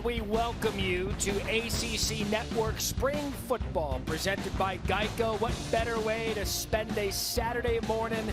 we welcome you to ACC Network Spring Football, presented by Geico. What better way to spend a Saturday morning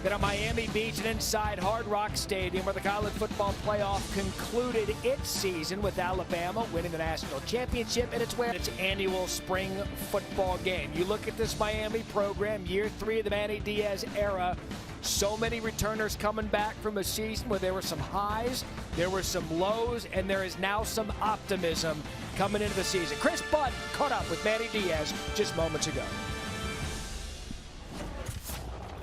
than at Miami Beach and inside Hard Rock Stadium, where the college football playoff concluded its season with Alabama winning the national championship, and it's its annual spring football game. You look at this Miami program, year 3 of the Manny Diaz era. So many returners coming back from a season where there were some highs, there were some lows, and there is now some optimism coming into the season. Chris Budd caught up with Manny Diaz just moments ago.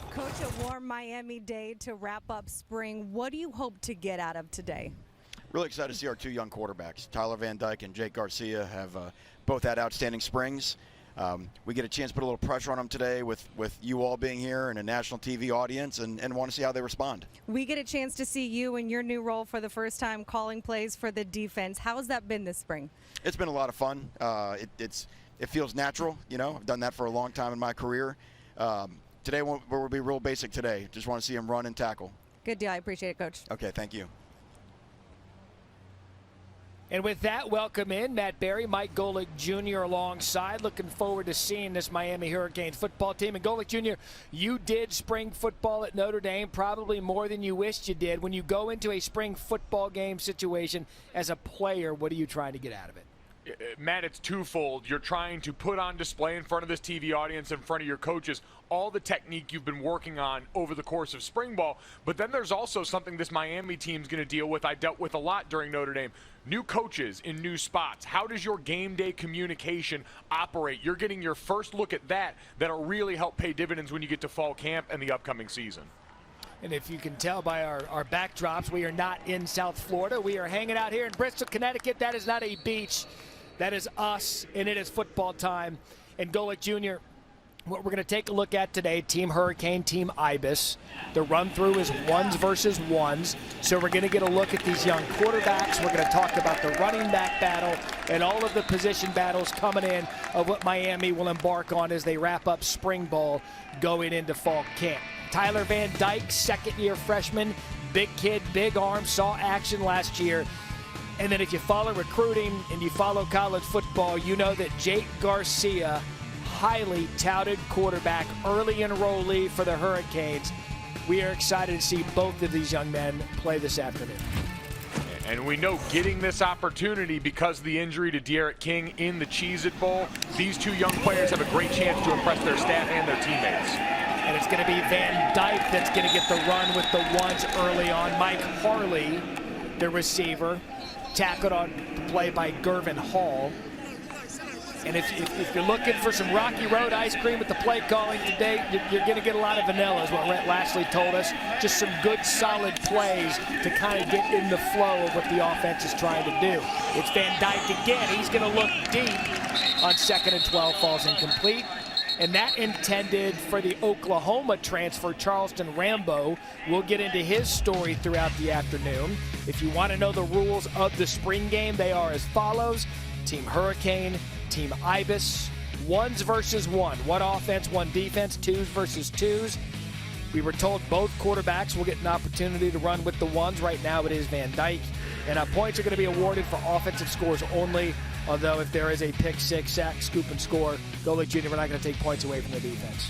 Coach, a warm Miami day to wrap up spring. What do you hope to get out of today? Really excited to see our two young quarterbacks. Tyler Van Dyke and Jake Garcia have both had outstanding springs. We get a chance to put a little pressure on them today with you all being here and a national TV audience, and want to see how they respond. We get a chance to see you in your new role for the first time, calling plays for the defense. How has that been this spring? It's been a lot of fun. It feels natural. You know, I've done that for a long time in my career. Today we'll be real basic today. Just want to see him run and tackle. Good deal. I appreciate it, Coach. Okay, thank you. And with that, welcome in Matt Berry, Mike Golic Jr. alongside. Looking forward to seeing this Miami Hurricanes football team. And Golic Jr., you did spring football at Notre Dame, probably more than you wished you did. When you go into a spring football game situation as a player, what are you trying to get out of it? Matt, it's twofold. You're trying to put on display in front of this TV audience, in front of your coaches, all the technique you've been working on over the course of spring ball. But then there's also something this Miami team's going to deal with. I dealt with a lot during Notre Dame. New coaches in new spots. How does your game day communication operate? You're getting your first look at that. That'll really help pay dividends when you get to fall camp and the upcoming season. And if you can tell by our backdrops, we are not in South Florida. We are hanging out here in Bristol, Connecticut. That is not a beach. That is us, and it is football time. And Golic Jr., what we're going to take a look at today, Team Hurricane, Team Ibis. The run-through is ones versus ones. So we're going to get a look at these young quarterbacks. We're going to talk about the running back battle and all of the position battles coming in of what Miami will embark on as they wrap up spring ball going into fall camp. Tyler Van Dyke, second-year freshman, big kid, big arm, saw action last year. And then if you follow recruiting and you follow college football, you know that Jake Garcia, highly touted quarterback, early enrollee for the Hurricanes. We are excited to see both of these young men play this afternoon. And we know getting this opportunity because of the injury to De'Aaron King in the Cheez-It Bowl, these two young players have a great chance to impress their staff and their teammates. And it's going to be Van Dyke that's going to get the run with the ones early on. Mike Harley, the receiver, tackled on the play by Gervin Hall. And if you're looking for some Rocky Road ice cream with the play calling today, you're going to get a lot of vanilla, is what Rhett Lashley told us. Just some good, solid plays to kind of get in the flow of what the offense is trying to do. It's Van Dyke again. He's going to look deep on 2nd and 12, falls incomplete. And that intended for the Oklahoma transfer, Charleston Rambo. We'll get into his story throughout the afternoon. If you want to know the rules of the spring game, they are as follows. Team Hurricane, Team Ibis, ones versus one. One offense, one defense, twos versus twos. We were told both quarterbacks will get an opportunity to run with the ones. Right now it is Van Dyke. And points are going to be awarded for offensive scores only. Although if there is a pick six, sack, scoop, and score, Golic Jr., we're not going to take points away from the defense.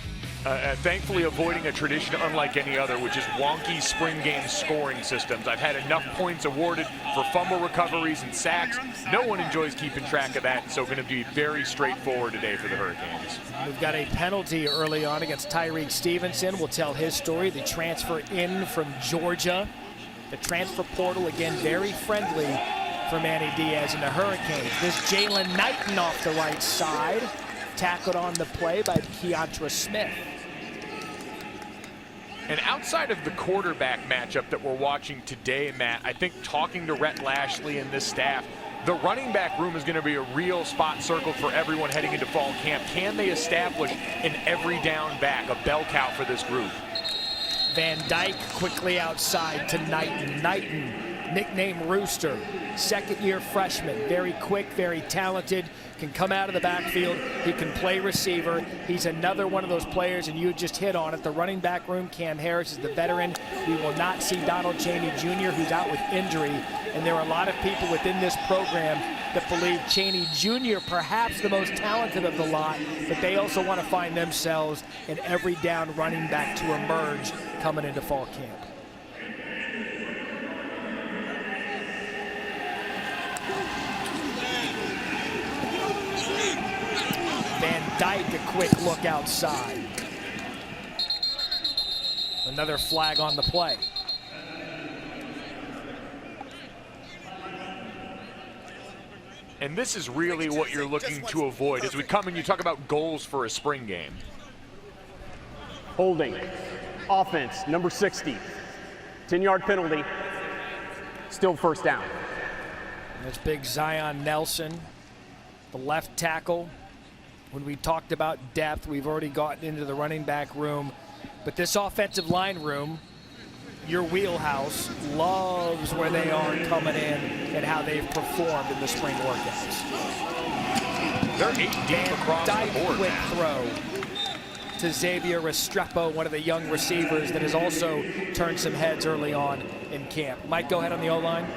Thankfully avoiding a tradition unlike any other, which is wonky spring game scoring systems. I've had enough points awarded for fumble recoveries and sacks. No one enjoys keeping track of that, so going to be very straightforward today for the Hurricanes. We've got a penalty early on against Tyreek Stevenson. We'll tell his story. The transfer in from Georgia. The transfer portal, again, very friendly for Manny Diaz and the Hurricanes. This Jalen Knighton off the right side, tackled on the play by Keontra Smith. And outside of the quarterback matchup that we're watching today, Matt, I think talking to Rhett Lashley and this staff, the running back room is going to be a real spot circled for everyone heading into fall camp. Can they establish an every down back, a bell cow for this group? Van Dyke quickly outside to Knighton. Knighton, nicknamed Rooster, second-year freshman, very quick, very talented, can come out of the backfield, he can play receiver. He's another one of those players, and you just hit on it. The running back room, Cam Harris is the veteran. We will not see Donald Chaney Jr., who's out with injury And there are a lot of people within this program that believe Chaney Jr. perhaps the most talented of the lot, but they also want to find themselves an every down running back to emerge coming into fall camp. Van Dyke, a quick look outside. Another flag on the play. And this is really what you're looking to avoid as we come and you talk about goals for a spring game. Holding. Offense, number 60. 10-yard penalty. Still first down. That's big Zion Nelson, the left tackle. When we talked about depth, we've already gotten into the running back room. But this offensive line room, your wheelhouse, loves where they are coming in and how they've performed in the spring workouts. They're 8 deep across the board. Quick throw to Xavier Restrepo, one of the young receivers that has also turned some heads early on in camp. Mike, go ahead on the O-line.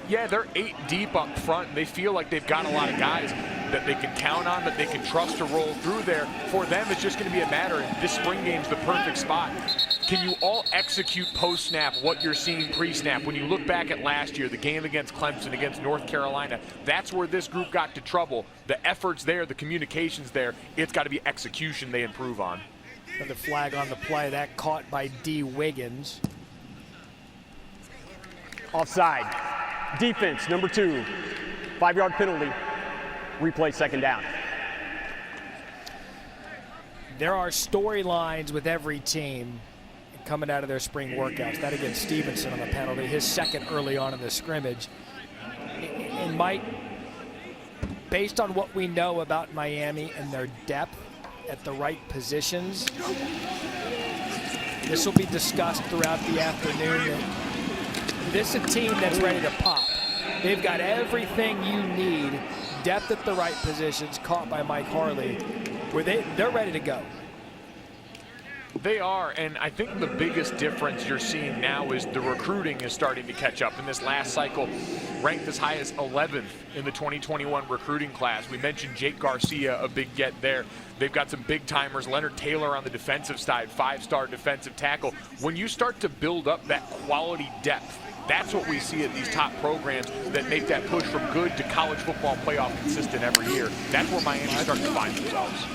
Yeah, they're 8 deep up front, and they feel like they've got a lot of guys that they can count on, that they can trust to roll through there. For them, it's just going to be a matter, and this spring game's the perfect spot. Can you all execute post-snap what you're seeing pre-snap? When you look back at last year, the game against Clemson, against North Carolina, that's where this group got to trouble. The effort's there, the communication's there. It's got to be execution they improve on. Another flag on the play, that caught by D. Wiggins. Offside. Defense, number 2. 5-yard penalty. Replay second down. There are storylines with every team coming out of their spring workouts. That against Stevenson on the penalty, his second early on in the scrimmage. And Mike, based on what we know about Miami and their depth at the right positions, this will be discussed throughout the afternoon. This is a team that's ready to pop. They've got everything you need, depth at the right positions, caught by Mike Harley, where they're ready to go. They are, and I think the biggest difference you're seeing now is the recruiting is starting to catch up. In this last cycle, ranked as high as 11th in the 2021 recruiting class. We mentioned Jake Garcia, a big get there. They've got some big timers. Leonard Taylor on the defensive side, 5-star defensive tackle. When you start to build up that quality depth, that's what we see at these top programs that make that push from good to college football playoff consistent every year. That's where Miami's starting to find themselves.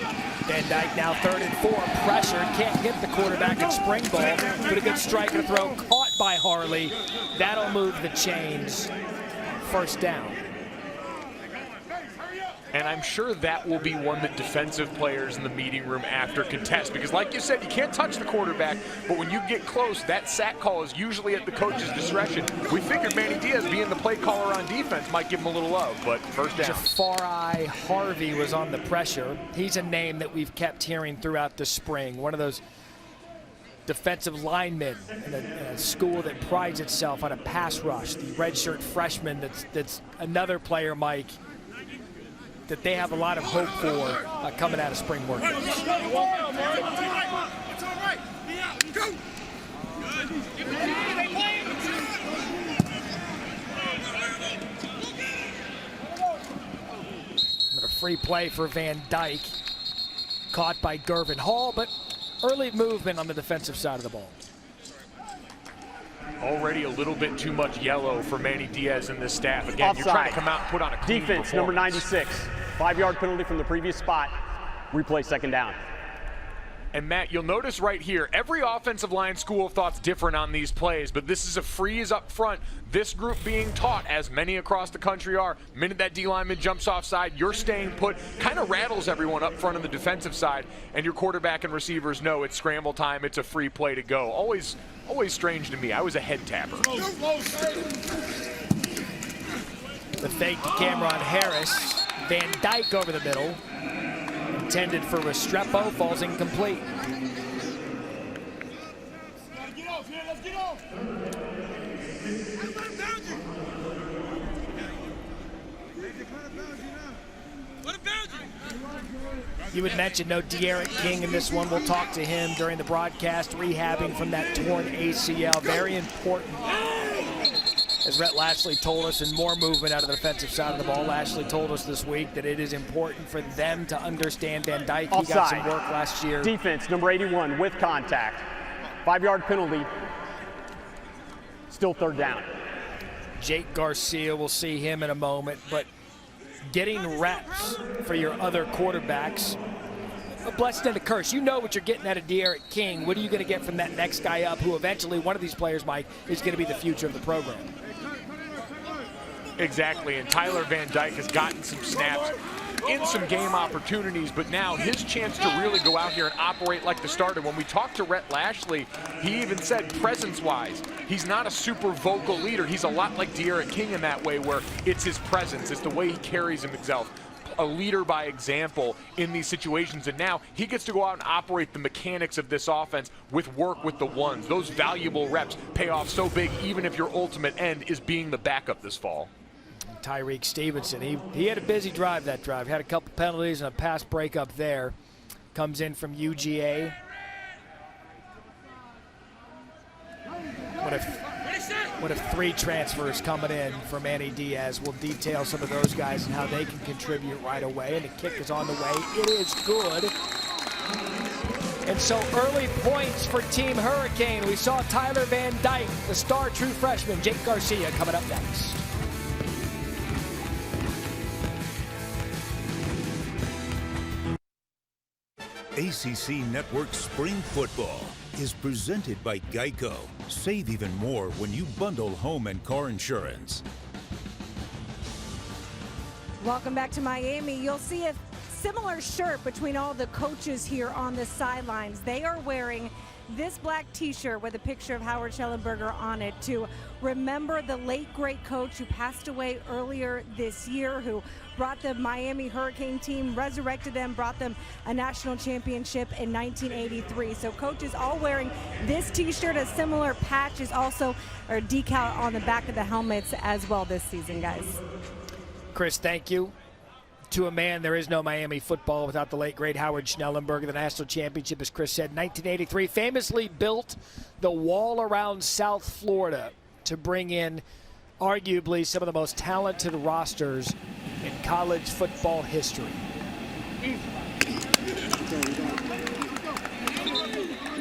Van Dyke now 3rd and 4, pressure, can't get the quarterback at spring ball, but a good strike and a throw caught by Harley. That'll move the chains. First down. And I'm sure that will be one that defensive players in the meeting room after contest, because like you said, you can't touch the quarterback, but when you get close, that sack call is usually at the coach's discretion. We figured Manny Diaz, being the play caller on defense, might give him a little love, but first down. Jafari Harvey was on the pressure. He's a name that we've kept hearing throughout the spring. One of those defensive linemen in a school that prides itself on a pass rush. The redshirt freshman that's another player, Mike, that they have a lot of hope for coming out of spring workouts. A free play for Van Dyke, caught by Gervin Hall, but early movement on the defensive side of the ball. Already a little bit too much yellow for Manny Diaz and this staff. Again, Offside. You're trying to come out and put on a clean Defense, number performance. 96. 5-yard penalty from the previous spot. Replay second down. And Matt, you'll notice right here, every offensive line school of thought's different on these plays, but this is a freeze up front. This group being taught, as many across the country are, minute that D lineman jumps offside, you're staying put, kind of rattles everyone up front on the defensive side, and your quarterback and receivers know it's scramble time, it's a free play to go. Always strange to me. I was a head tapper. The fake to Cameron Harris. Van Dyke over the middle. Intended for Restrepo, falls incomplete. You would mention no De'Aaron King in this one. We'll talk to him during the broadcast, rehabbing from that torn ACL. Very important as Rhett Lashley told us, and more movement out of the defensive side of the ball. Lashley told us this week that it is important for them to understand Van Dyke. He got some work last year. Defense, number 81, with contact. 5-yard penalty. Still third down. Jake Garcia, we'll see him in a moment, but getting reps for your other quarterbacks, a blessing and a curse. You know what you're getting out of D'Eriq King. What are you going to get from that next guy up, who eventually, one of these players, Mike, is going to be the future of the program? Exactly, and Tyler Van Dyke has gotten some snaps in some game opportunities, but now his chance to really go out here and operate like the starter. When we talked to Rhett Lashley, he even said presence-wise, he's not a super vocal leader. He's a lot like D'Eriq King in that way, where it's his presence, it's the way he carries himself. A leader by example in these situations, and now he gets to go out and operate the mechanics of this offense with work with the ones. Those valuable reps pay off so big, even if your ultimate end is being the backup this fall. Tyrique Stevenson, he had a busy drive that drive. Had a couple penalties and a pass breakup there. Comes in from UGA. What if 3 transfers coming in for Manny Diaz? We'll detail some of those guys and how they can contribute right away. And the kick is on the way. It is good. And so early points for Team Hurricane. We saw Tyler Van Dyke, the star true freshman, Jake Garcia, coming up next. ACC Network Spring Football is presented by Geico. Save even more when you bundle home and car insurance. Welcome back to Miami. You'll see a similar shirt between all the coaches here on the sidelines. They are wearing this black t-shirt with a picture of Howard Schnellenberger on it to remember the late great coach who passed away earlier this year, who brought the Miami Hurricane team, resurrected them, brought them a national championship in 1983. So coaches all wearing this t-shirt. A similar patch is also, or decal on the back of the helmets as well this season, guys. Chris, thank you. To a man, there is no Miami football without the late, great Howard Schnellenberger. The national championship, as Chris said, 1983, famously built the wall around South Florida to bring in arguably some of the most talented rosters in college football history.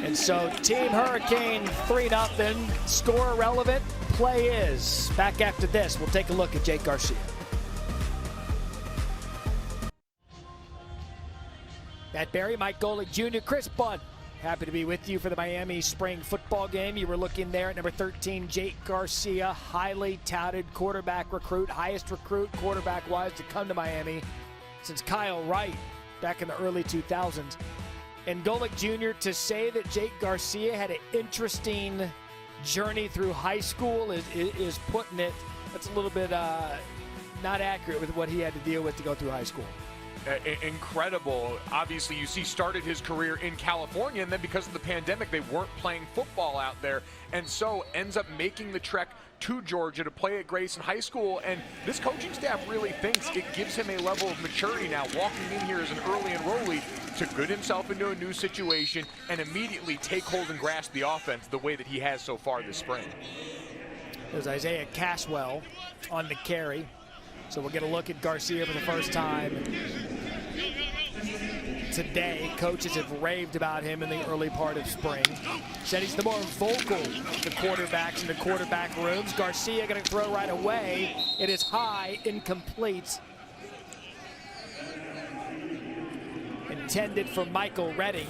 And so Team Hurricane 3-0, score irrelevant, play is. Back after this, we'll take a look at Jake Garcia. Matt Barry, Mike Golic Jr., Chris Budd. Happy to be with you for the Miami spring football game. You were looking there at number 13, Jake Garcia, highly touted quarterback recruit, highest recruit quarterback-wise to come to Miami since Kyle Wright back in the early 2000s. And Golic Jr., to say that Jake Garcia had an interesting journey through high school is putting it, that's a little bit not accurate with what he had to deal with to go through high school. Incredible. Obviously, you see, started his career in California, and then because of the pandemic, they weren't playing football out there, and so ends up making the trek to Georgia to play at Grayson High School. And this coaching staff really thinks it gives him a level of maturity now, walking in here as an early enrollee to get himself into a new situation and immediately take hold and grasp the offense the way that he has so far this spring. There's Isaiah Caswell on the carry. So we'll get a look at Garcia for the first time today. Coaches have raved about him in the early part of spring. Said he's the more vocal of the quarterbacks in the quarterback rooms. Garcia going to throw right away. It is high, incomplete. Intended for Michael Redding.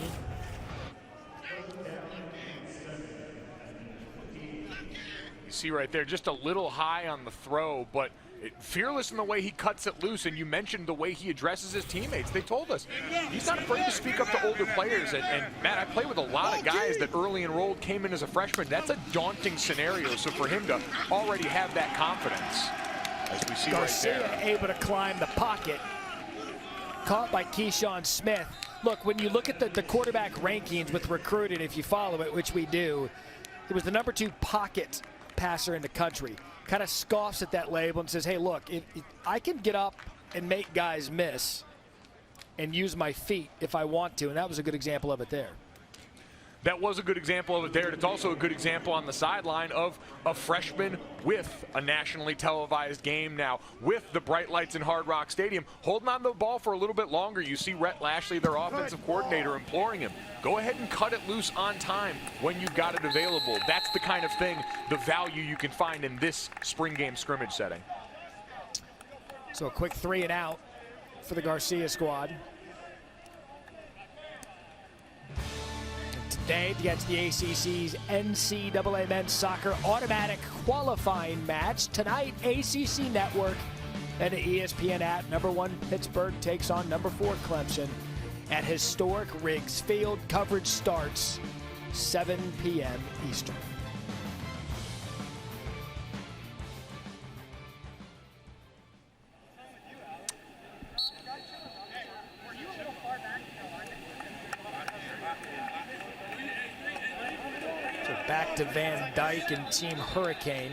You see right there, just a little high on the throw, but fearless in the way he cuts it loose. And you mentioned the way he addresses his teammates. They told us he's not afraid to speak up to older players. And Matt, I play with a lot of guys that early enrolled came in as a freshman. That's a daunting scenario. So for him to already have that confidence, as we see Garcia right there. able to climb the pocket. Caught by Keyshawn Smith. Look, when you look at the quarterback rankings with recruiting, if you follow it, which we do, he was the number 2 pocket passer in the country. Kind of scoffs at that label and says, hey, look, if I can get up and make guys miss and use my feet if I want to, and that was a good example of it there. That was a good example of it there. And it's also a good example on the sideline of a freshman with a nationally televised game now, with the bright lights in Hard Rock Stadium, holding on to the ball for a little bit longer. You see Rhett Lashley, their offensive coordinator, imploring him, go ahead and cut it loose on time when you've got it available. That's the kind of thing, the value you can find in this spring game scrimmage setting. So a quick 3 and out for the Garcia squad. Today against the ACC's NCAA Men's Soccer Automatic Qualifying Match. Tonight, ACC Network and the ESPN app. #1 Pittsburgh takes on #4 Clemson at historic Riggs Field. Coverage starts 7 p.m. Eastern. Back to Van Dyke and Team Hurricane.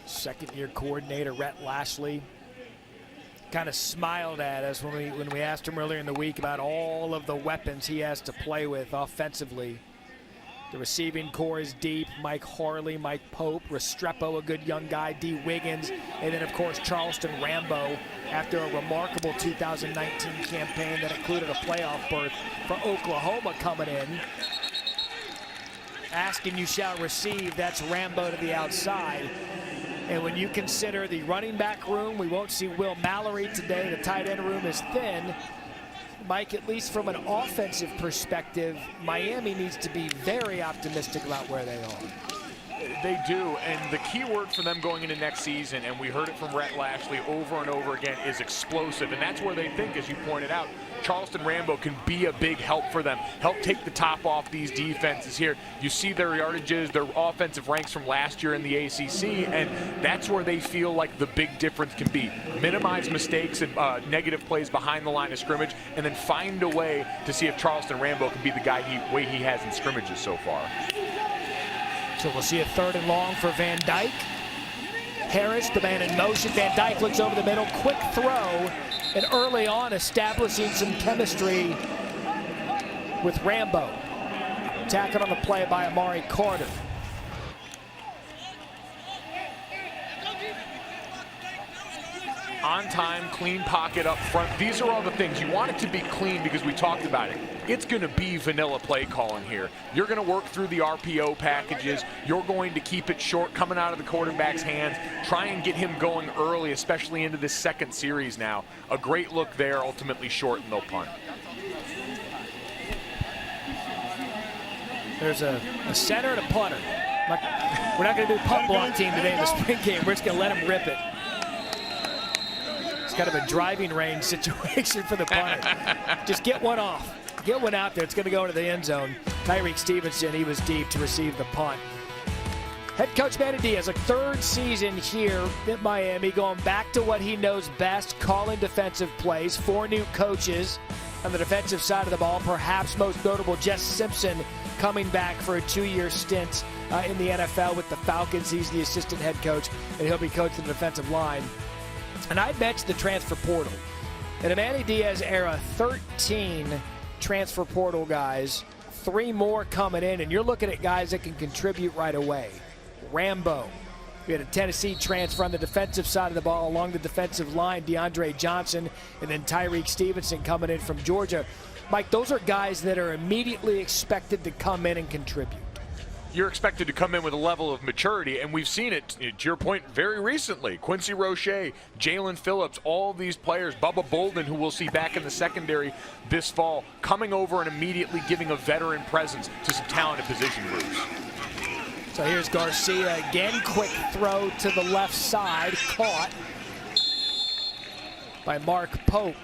Second-year coordinator Rhett Lashley kind of smiled at us when we asked him earlier in the week about all of the weapons he has to play with offensively. The receiving core is deep. Mike Harley, Mike Pope, Restrepo, a good young guy, D. Wiggins, and then, of course, Charleston Rambo after a remarkable 2019 campaign that included a playoff berth for Oklahoma coming in. Ask and you shall receive. That's Rambo to the outside. And when you consider the running back room, we won't see Will Mallory today. The tight end room is thin. Mike, at least from an offensive perspective, Miami needs to be very optimistic about where they are. They do, and the key word for them going into next season, and we heard it from Rhett Lashley over and over again, is explosive. And that's where they think, as you pointed out, Charleston Rambo can be a big help for them, help take the top off these defenses here. You see their yardages, their offensive ranks from last year in the ACC, and that's where they feel like the big difference can be. Minimize mistakes and negative plays behind the line of scrimmage, and then find a way to see if Charleston Rambo can be the guy way he has in scrimmages so far. So we'll see a 3rd and long for Van Dyke. Harris, the man in motion. Van Dyke looks over the middle, quick throw, and early on establishing some chemistry with Rambo. Tackled on the play by Amari Carter. On time, clean pocket up front. These are all the things. You want it to be clean because we talked about it. It's going to be vanilla play calling here. You're going to work through the RPO packages. You're going to keep it short coming out of the quarterback's hands. Try and get him going early, especially into this second series now. A great look there, ultimately short, and they'll punt. There's a center and a punter. We're not going to do punt block team today in the spring game. We're just going to let him rip it. It's kind of a driving range situation for the punter. Just get one off. Get one out there. It's going to go into the end zone. Tyreek Stevenson, he was deep to receive the punt. Head coach Manny Diaz, a 3rd season here at Miami, going back to what he knows best, calling defensive plays. 4 new coaches on the defensive side of the ball, perhaps most notable Jess Simpson coming back for a 2-year stint in the NFL with the Falcons. He's the assistant head coach, and he'll be coaching the defensive line. And I mentioned the transfer portal. In a Manny Diaz era, 13 transfer portal guys, 3 more coming in, and you're looking at guys that can contribute right away. Rambo. We had a Tennessee transfer on the defensive side of the ball along the defensive line, DeAndre Johnson, and then Tyreek Stevenson coming in from Georgia. Mike, those are guys that are immediately expected to come in and contribute. You're expected to come in with a level of maturity, and we've seen it, to your point, very recently. Quincy Roche, Jalen Phillips, all these players, Bubba Bolden, who we'll see back in the secondary this fall, coming over and immediately giving a veteran presence to some talented position groups. So here's Garcia again, quick throw to the left side, caught by Mark Pope.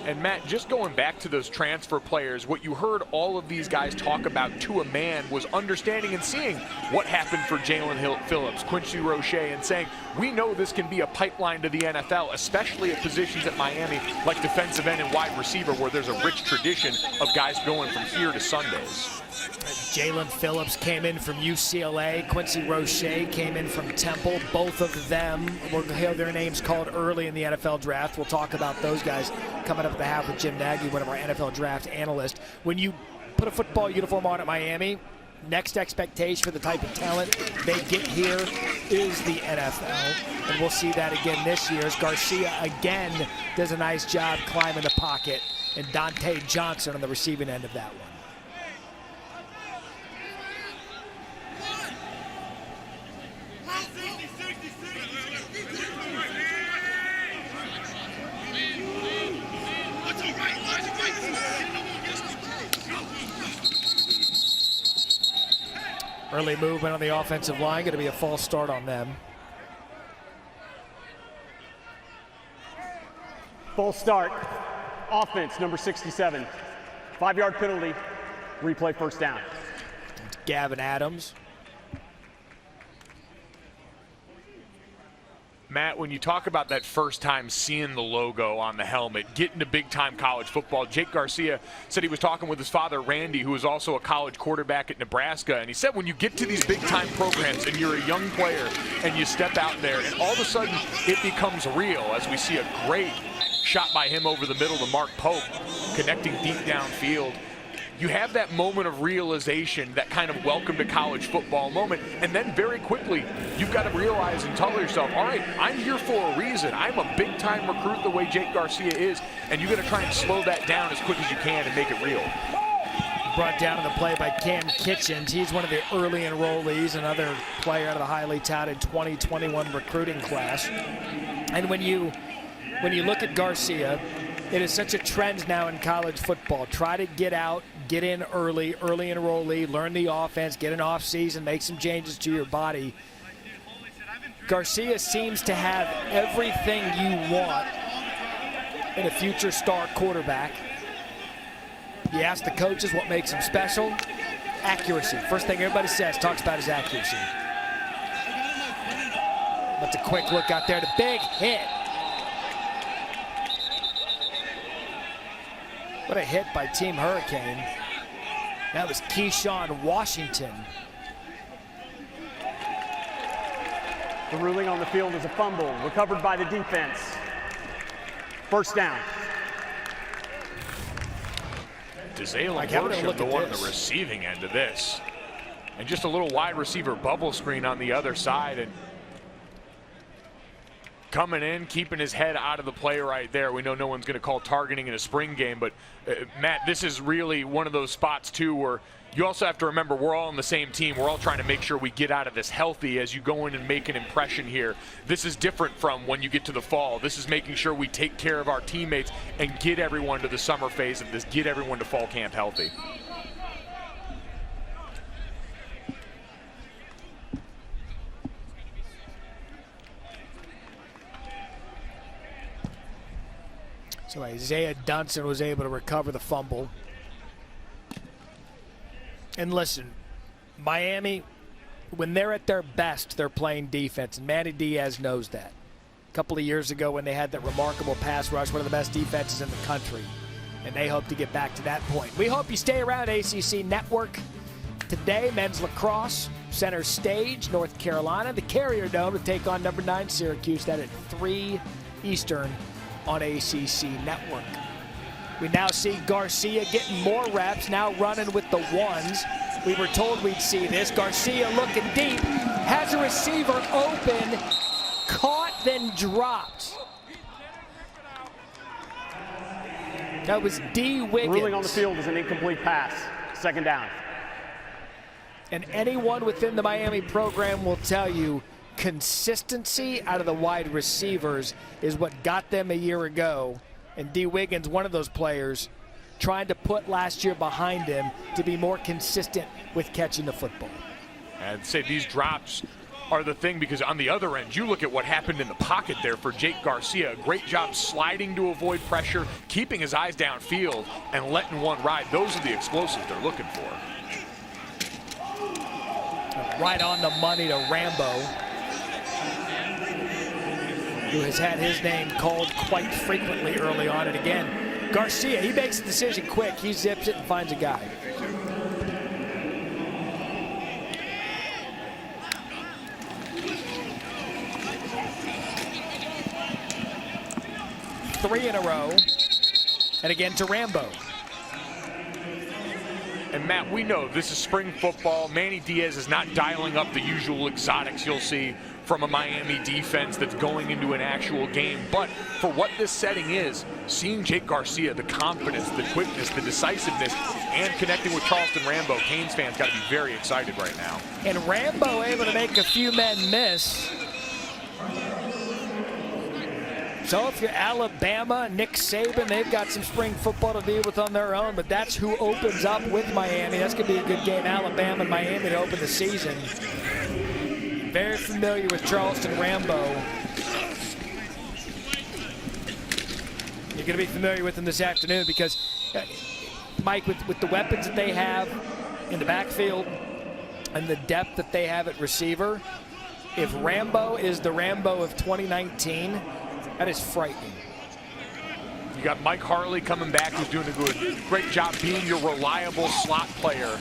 And Matt, just going back to those transfer players, what you heard all of these guys talk about to a man was understanding and seeing what happened for Jalen Phillips, Quincy Roche, and saying, we know this can be a pipeline to the NFL, especially at positions at Miami like defensive end and wide receiver, where there's a rich tradition of guys going from here to Sundays. Jalen Phillips came in from UCLA. Quincy Roche came in from Temple. Both of them will have their names called early in the NFL draft. We'll talk about those guys coming up at the half with Jim Nagy, one of our NFL draft analysts. When you put a football uniform on at Miami, next expectation for the type of talent they get here is the NFL. And we'll see that again this year as Garcia again does a nice job climbing the pocket, and Dante Johnson on the receiving end of that one. Early movement on the offensive line, going to be a false start on them. False start. Offense, number 67. 5-yard penalty. Replay first down. Gavin Adams. Matt, when you talk about that first time seeing the logo on the helmet, getting to big-time college football, Jake Garcia said he was talking with his father, Randy, who was also a college quarterback at Nebraska, and he said when you get to these big-time programs and you're a young player and you step out there and all of a sudden it becomes real, as we see a great shot by him over the middle to Mark Pope, connecting deep downfield. You have that moment of realization, that kind of welcome to college football moment, and then very quickly, you've got to realize and tell yourself, all right, I'm here for a reason. I'm a big-time recruit the way Jake Garcia is, and you got to try and slow that down as quick as you can and make it real. Brought down in the play by Cam Kitchens. He's one of the early enrollees, another player out of the highly touted 2021 recruiting class. And when you look at Garcia, it is such a trend now in college football. Try to get out, get in early enrollee, learn the offense, get an off season, make some changes to your body. Garcia seems to have everything you want in a future star quarterback. You ask the coaches what makes him special. Accuracy. First thing everybody says, talks about his accuracy. But the quick look out there, the big hit. What a hit by Team Hurricane. That was Keyshawn Washington. The ruling on the field is a fumble, recovered by the defense. First down. Dzalen Worsham, the one on the receiving end of this. And just a little wide receiver bubble screen on the other side. And coming in, keeping his head out of the play right there. We know no one's going to call targeting in a spring game, but Matt, this is really one of those spots too where you also have to remember we're all on the same team. We're all trying to make sure we get out of this healthy as you go in and make an impression here. This is different from when you get to the fall. This is making sure we take care of our teammates and get everyone to the summer phase of this, get everyone to fall camp healthy. So Isaiah Dunson was able to recover the fumble. And listen, Miami, when they're at their best, they're playing defense, and Manny Diaz knows that. A couple of years ago when they had that remarkable pass rush, one of the best defenses in the country, and they hope to get back to that point. We hope you stay around ACC Network. Today, men's lacrosse, center stage, North Carolina, the Carrier Dome to take on number 9 Syracuse. That at 3 Eastern on ACC Network. We now see Garcia getting more reps, now running with the ones. We were told we'd see this. Garcia looking deep, has a receiver open, caught, then dropped. That was D. Wiggins. Ruling on the field is an incomplete pass. Second down. And anyone within the Miami program will tell you consistency out of the wide receivers is what got them a year ago. And D. Wiggins, one of those players, trying to put last year behind him to be more consistent with catching the football. I'd say these drops are the thing, because on the other end, you look at what happened in the pocket there for Jake Garcia. A great job sliding to avoid pressure, keeping his eyes downfield, and letting one ride. Those are the explosives they're looking for. Right on the money to Rambo, who has had his name called quite frequently early on. And again, Garcia, he makes the decision quick. He zips it and finds a guy. 3 in a row. And again to Rambo. And Matt, we know this is spring football. Manny Diaz is not dialing up the usual exotics you'll see from a Miami defense that's going into an actual game. But for what this setting is, seeing Jake Garcia, the confidence, the quickness, the decisiveness, and connecting with Charleston Rambo, Canes fans got to be very excited right now. And Rambo able to make a few men miss. So if you're Alabama, Nick Saban, they've got some spring football to deal with on their own, but that's who opens up with Miami. That's going to be a good game, Alabama and Miami, to open the season. Very familiar with Charleston Rambo. You're going to be familiar with them this afternoon because, Mike, with the weapons that they have in the backfield and the depth that they have at receiver, if Rambo is the Rambo of 2019, that is frightening. You got Mike Harley coming back, who's doing a great job being your reliable slot player.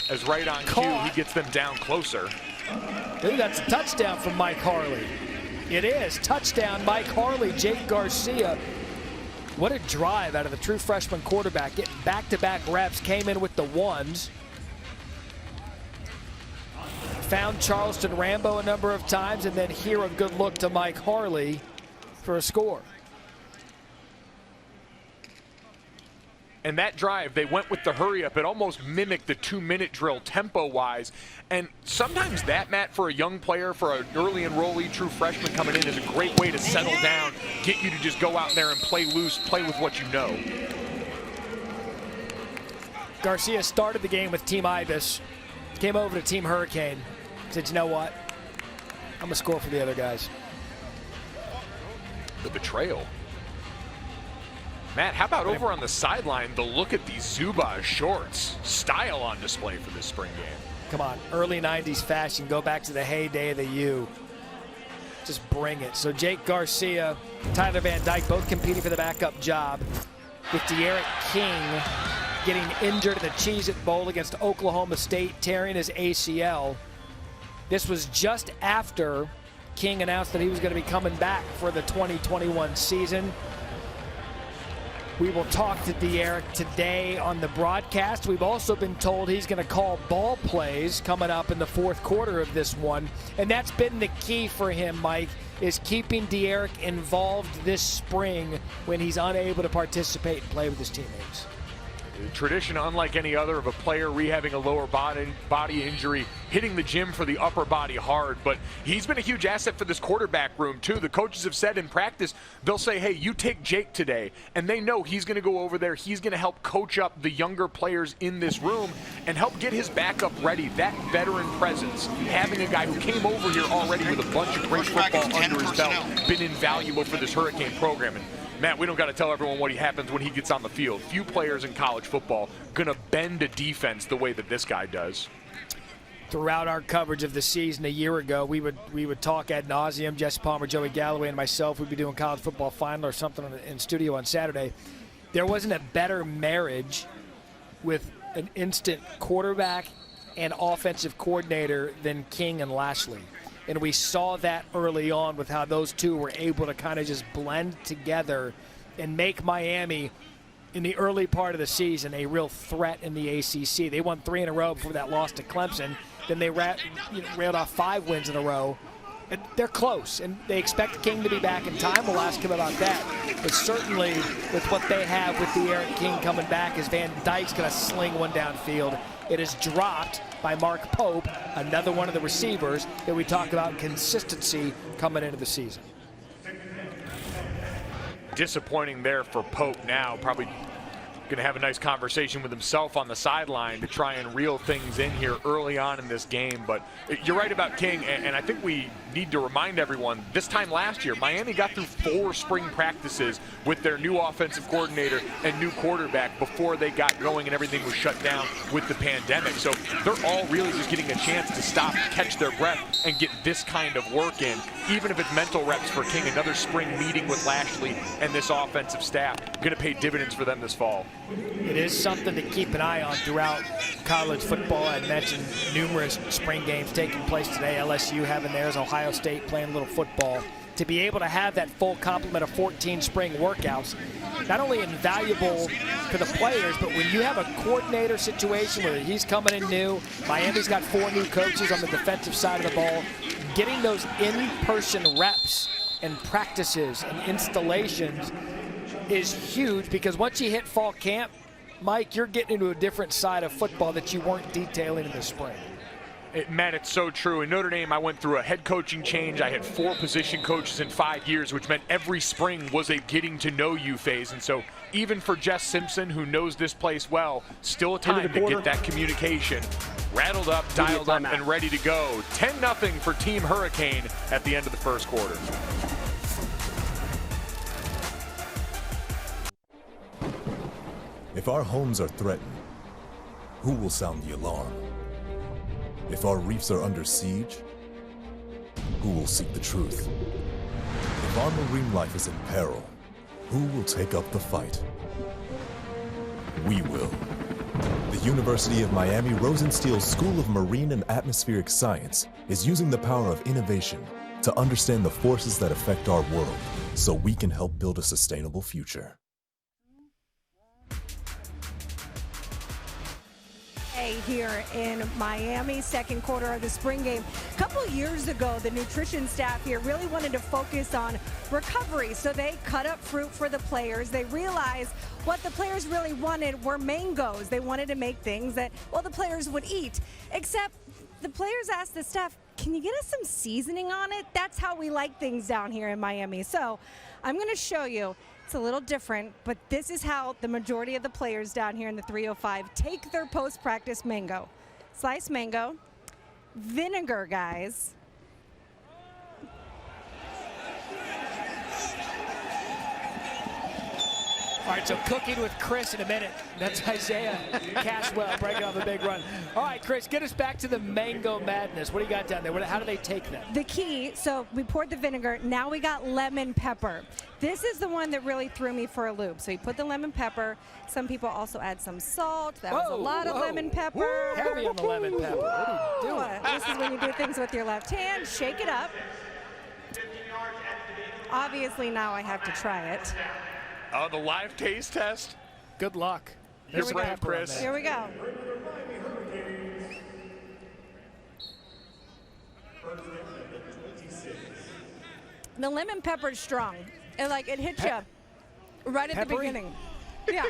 As right on cue, he gets them down closer. Dude, that's a touchdown from Mike Harley. It is. Touchdown, Mike Harley, Jake Garcia. What a drive out of the true freshman quarterback. Getting back-to-back reps, came in with the ones. Found Charleston Rambo a number of times, and then here a good look to Mike Harley for a score. And that drive, they went with the hurry up. It almost mimicked the 2-minute drill tempo-wise. And sometimes that, Matt, for a young player, for an early enrollee, true freshman coming in, is a great way to settle down, get you to just go out there and play loose, play with what you know. Garcia started the game with Team Ibis, came over to Team Hurricane, said, you know what? I'm going to score for the other guys. The betrayal. Matt, how about over on the sideline, the look at these Zubaz shorts? Style on display for this spring game. Come on, early 90s fashion. Go back to the heyday of the U. Just bring it. So Jake Garcia, Tyler Van Dyke, both competing for the backup job, with D'Eriq King getting injured in the Cheez-It Bowl against Oklahoma State, tearing his ACL. This was just after King announced that he was going to be coming back for the 2021 season. We will talk to D'Eriq today on the broadcast. We've also been told he's going to call ball plays coming up in the fourth quarter of this one. And that's been the key for him, Mike, is keeping D'Eriq involved this spring when he's unable to participate and play with his teammates. Tradition unlike any other of a player rehabbing a lower body injury, hitting the gym for the upper body hard. But he's been a huge asset for this quarterback room, too. The coaches have said in practice, they'll say, hey, you take Jake today. And they know he's going to go over there. He's going to help coach up the younger players in this room and help get his backup ready. That veteran presence, having a guy who came over here already with a bunch of great football under his belt, been invaluable for this Hurricane program. And Matt, we don't got to tell everyone what happens when he gets on the field. Few players in college football going to bend a defense the way that this guy does. Throughout our coverage of the season a year ago, we would talk ad nauseum. Jesse Palmer, Joey Galloway, and myself would be doing college football final or something in studio on Saturday. There wasn't a better marriage with an instant quarterback and offensive coordinator than King and Lashley. And we saw that early on with how those two were able to kind of just blend together and make Miami, in the early part of the season, a real threat in the ACC. They won 3 in a row before that loss to Clemson. Then they railed off 5 wins in a row. And they're close, and they expect King to be back in time. We'll ask him about that. But certainly with what they have with D'Eriq King coming back, as Van Dyke's going to sling one downfield. It is dropped by Mark Pope, another one of the receivers that we talk about consistency coming into the season. Disappointing there for Pope now. Probably going to have a nice conversation with himself on the sideline to try and reel things in here early on in this game. But you're right about King, and I think we need to remind everyone, this time last year, Miami got through 4 spring practices with their new offensive coordinator and new quarterback before they got going and everything was shut down with the pandemic. So they're all really just getting a chance to stop, catch their breath, and get this kind of work in, even if it's mental reps for King. Another spring meeting with Lashley and this offensive staff going to pay dividends for them this fall. It is something to keep an eye on throughout college football. I mentioned numerous spring games taking place today. LSU having theirs, Ohio State playing a little football. to be able to have that full complement of 14 spring workouts, not only invaluable for the players, but when you have a coordinator situation where he's coming in new, Miami's got 4 new coaches on the defensive side of the ball, getting those in-person reps and practices and installations is huge, because once you hit fall camp, Mike, you're getting into a different side of football that you weren't detailing in the spring. Matt, it's so true. In Notre Dame, I went through a head coaching change. I had 4 position coaches in 5 years, which meant every spring was a getting to know you phase. And so even for Jess Simpson, who knows this place well, still a time to get that communication rattled up, dialed up, and ready to go. 10-0 for Team Hurricane at the end of the first quarter. If our homes are threatened, who will sound the alarm? If our reefs are under siege, who will seek the truth? If our marine life is in peril, who will take up the fight? We will. The University of Miami Rosenstiel School of Marine and Atmospheric Science is using the power of innovation to understand the forces that affect our world so we can help build a sustainable future. Here in Miami, second quarter of the spring game. A couple years ago, the nutrition staff here really wanted to focus on recovery, so they cut up fruit for the players. They realized what the players really wanted were mangoes. They wanted to make things that, well, the players would eat, except the players asked the staff, can you get us some seasoning on it? That's how we like things down here in Miami. So I'm going to show you. It's a little different, but this is how the majority of the players down here in the 305 take their post-practice mango. Sliced mango, vinegar, guys. All right, so cooking with Chris in a minute. That's Isaiah Cashwell breaking off a big run. All right, Chris, get us back to the mango madness. What do you got down there? How do they take that? The key, so we poured the vinegar. Now we got lemon pepper. This is the one that really threw me for a loop. So you put the lemon pepper. Some people also add some salt. That was a lot of lemon pepper. Heavy on the lemon pepper. What are you doing? This is when you do things with your left hand. Shake it up. Obviously, now I have to try it. Oh, the live taste test. Good luck. Here we go, Chris. Here we go. The lemon pepper is strong. It hits you right at the beginning. Yeah.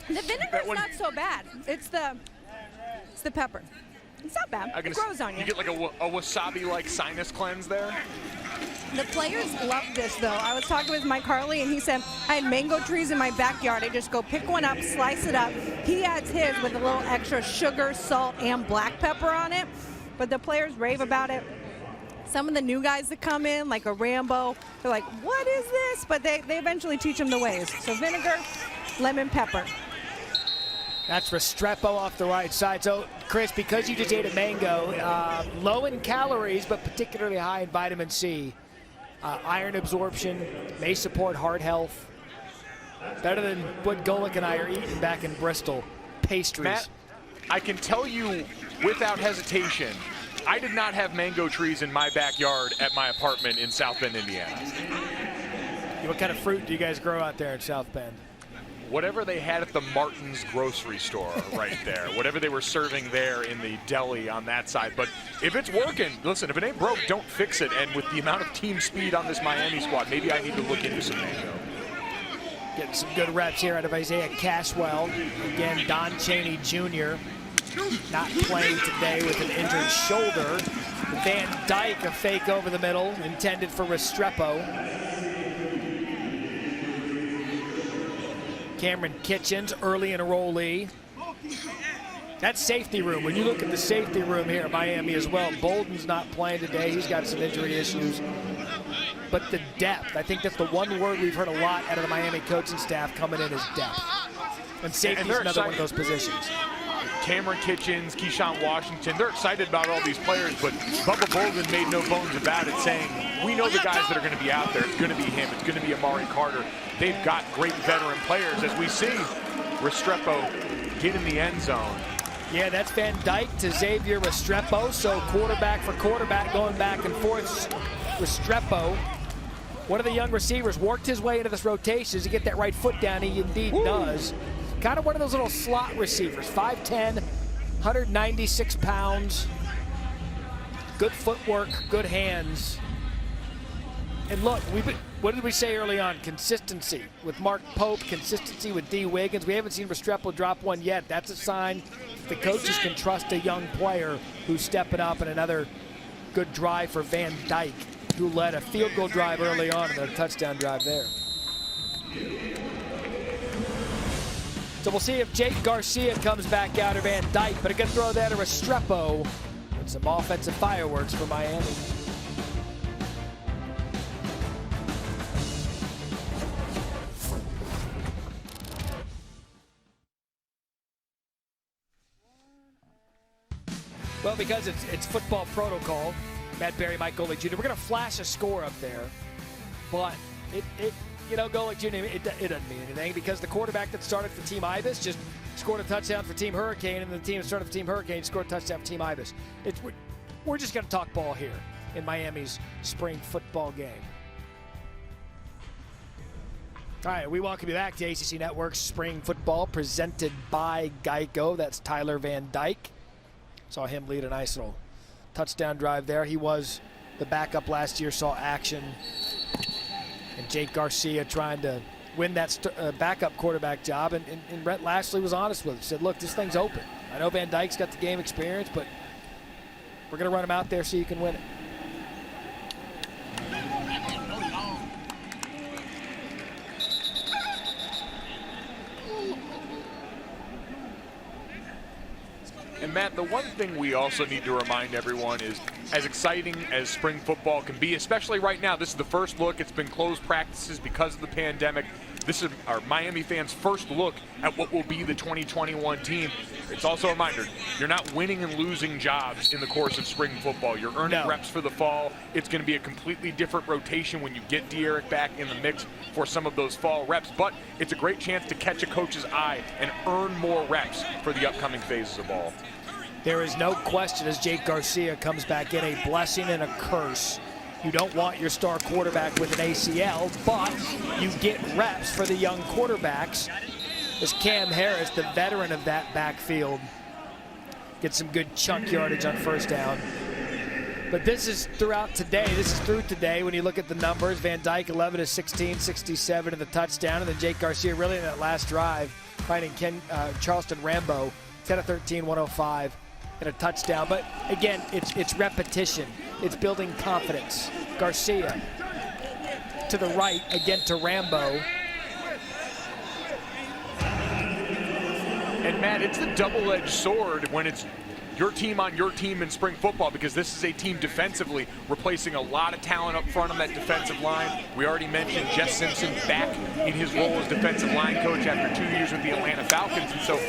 The vinegar is not so bad. It's the pepper. It's not bad. It grows on you. You get like a wasabi-like sinus cleanse there. The players love this, though. I was talking with Mike Harley, and he said, I had mango trees in my backyard. I just go pick one up, slice it up. He adds his with a little extra sugar, salt, and black pepper on it. But the players rave about it. Some of the new guys that come in, like a Rambo, they're like, what is this? But they eventually teach them the ways. So vinegar, lemon pepper. That's Restrepo off the right side. So, Chris, because you just ate a mango, low in calories, but particularly high in vitamin C. Iron absorption, may support heart health. Better than what Golick and I are eating back in Bristol. Pastries. Matt, I can tell you without hesitation, I did not have mango trees in my backyard at my apartment in South Bend, Indiana. What kind of fruit do you guys grow out there in South Bend? Whatever they had at the Martin's grocery store right there. Whatever they were serving there in the deli on that side. But if it's working, listen, if it ain't broke, don't fix it. And with the amount of team speed on this Miami squad, maybe I need to look into some mango. Getting some good reps here out of Isaiah Cashwell. Again, Don Chaney Jr. not playing today with an injured shoulder. Van Dyke, a fake over the middle, intended for Restrepo. Cameron Kitchens, early enrollee. That safety room, when you look at the safety room here at Miami as well, Bolden's not playing today. He's got some injury issues. But the depth, I think that's the one word we've heard a lot out of the Miami coaching staff coming in is depth. And safety is another one of those positions. Cameron Kitchens, Keyshawn Washington, they're excited about all these players, but Bubba Bolden made no bones about it, saying, we know the guys that are going to be out there. It's going to be him. It's going to be Amari Carter. They've got great veteran players, as we see Restrepo get in the end zone. Yeah, that's Van Dyke to Xavier Restrepo, so quarterback for quarterback going back and forth. Restrepo one of the young receivers, worked his way into this rotation to get that right foot down. He indeed does. Kind of one of those little slot receivers, 5'10", 196 pounds. Good footwork, good hands. And look, what did we say early on? Consistency with Mark Pope, consistency with D. Wiggins. We haven't seen Restrepo drop one yet. That's a sign the coaches can trust a young player who's stepping up, and another good drive for Van Dyke, who led a field goal drive early on and a touchdown drive there. So we'll see if Jake Garcia comes back out or Van Dyke, but a good throw there to Restrepo. And some offensive fireworks for Miami. Well, because it's football protocol, Matt Berry, Mike Golick Jr., we're going to flash a score up there. But Golick Jr., it doesn't mean anything, because the quarterback that started for Team Ibis just scored a touchdown for Team Hurricane, and the team that started for Team Hurricane scored a touchdown for Team Ibis. We're just going to talk ball here in Miami's spring football game. All right, we welcome you back to ACC Network's Spring Football, presented by Geico. That's Tyler Van Dyke. Saw him lead a nice little touchdown drive there. He was the backup last year, saw action. And Jake Garcia trying to win that backup quarterback job. And Brett Lashley was honest with him. Said, look, this thing's open. I know Van Dyke's got the game experience, but we're going to run him out there so you can win it. And Matt, the one thing we also need to remind everyone is, as exciting as spring football can be, especially right now, this is the first look. It's been closed practices because of the pandemic. This is our Miami fans' first look at what will be the 2021 team. It's also a reminder, you're not winning and losing jobs in the course of spring football. You're earning reps for the fall. It's going to be a completely different rotation when you get D'Eriq back in the mix for some of those fall reps. But it's a great chance to catch a coach's eye and earn more reps for the upcoming phases of ball. There is no question, as Jake Garcia comes back in, a blessing and a curse. You don't want your star quarterback with an ACL, but you get reps for the young quarterbacks. As Cam Harris, the veteran of that backfield, gets some good chunk yardage on first down. But this is throughout today. This is through today when you look at the numbers. Van Dyke 11 of 16, 67 to the touchdown, and then Jake Garcia really in that last drive, finding Charleston Rambo 10 of 13, 105. And a touchdown. But again, it's repetition. It's building confidence. Garcia to the right, again to Rambo. And Matt, it's the double-edged sword when it's your team on your team in spring football, because this is a team defensively replacing a lot of talent up front on that defensive line. We already mentioned Jess Simpson back in his role as defensive line coach after 2 years with the Atlanta Falcons. And so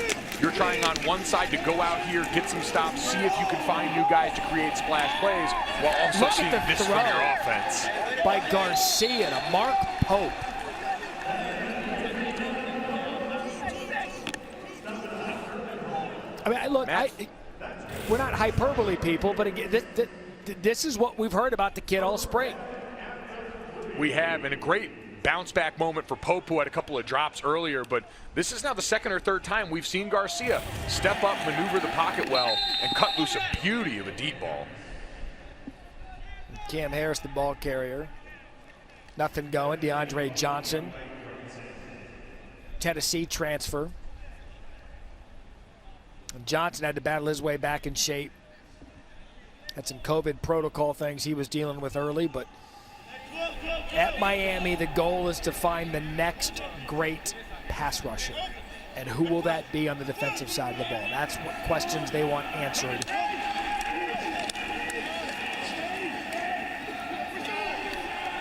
you're trying on one side to go out here, get some stops, see if you can find new guys to create splash plays, while also seeing this from your offense. By Garcia to Mark Pope. I mean, look, we're not hyperbole people, but again, this is what we've heard about the kid all spring. We have, and a great bounce back moment for Pope, who had a couple of drops earlier, but this is now the second or third time we've seen Garcia step up, maneuver the pocket well, and cut loose a beauty of a deep ball. Cam Harris, the ball carrier. Nothing going. DeAndre Johnson, Tennessee transfer. And Johnson had to battle his way back in shape. Had some COVID protocol things he was dealing with early, but at Miami, the goal is to find the next great pass rusher. And who will that be on the defensive side of the ball? That's what questions they want answered.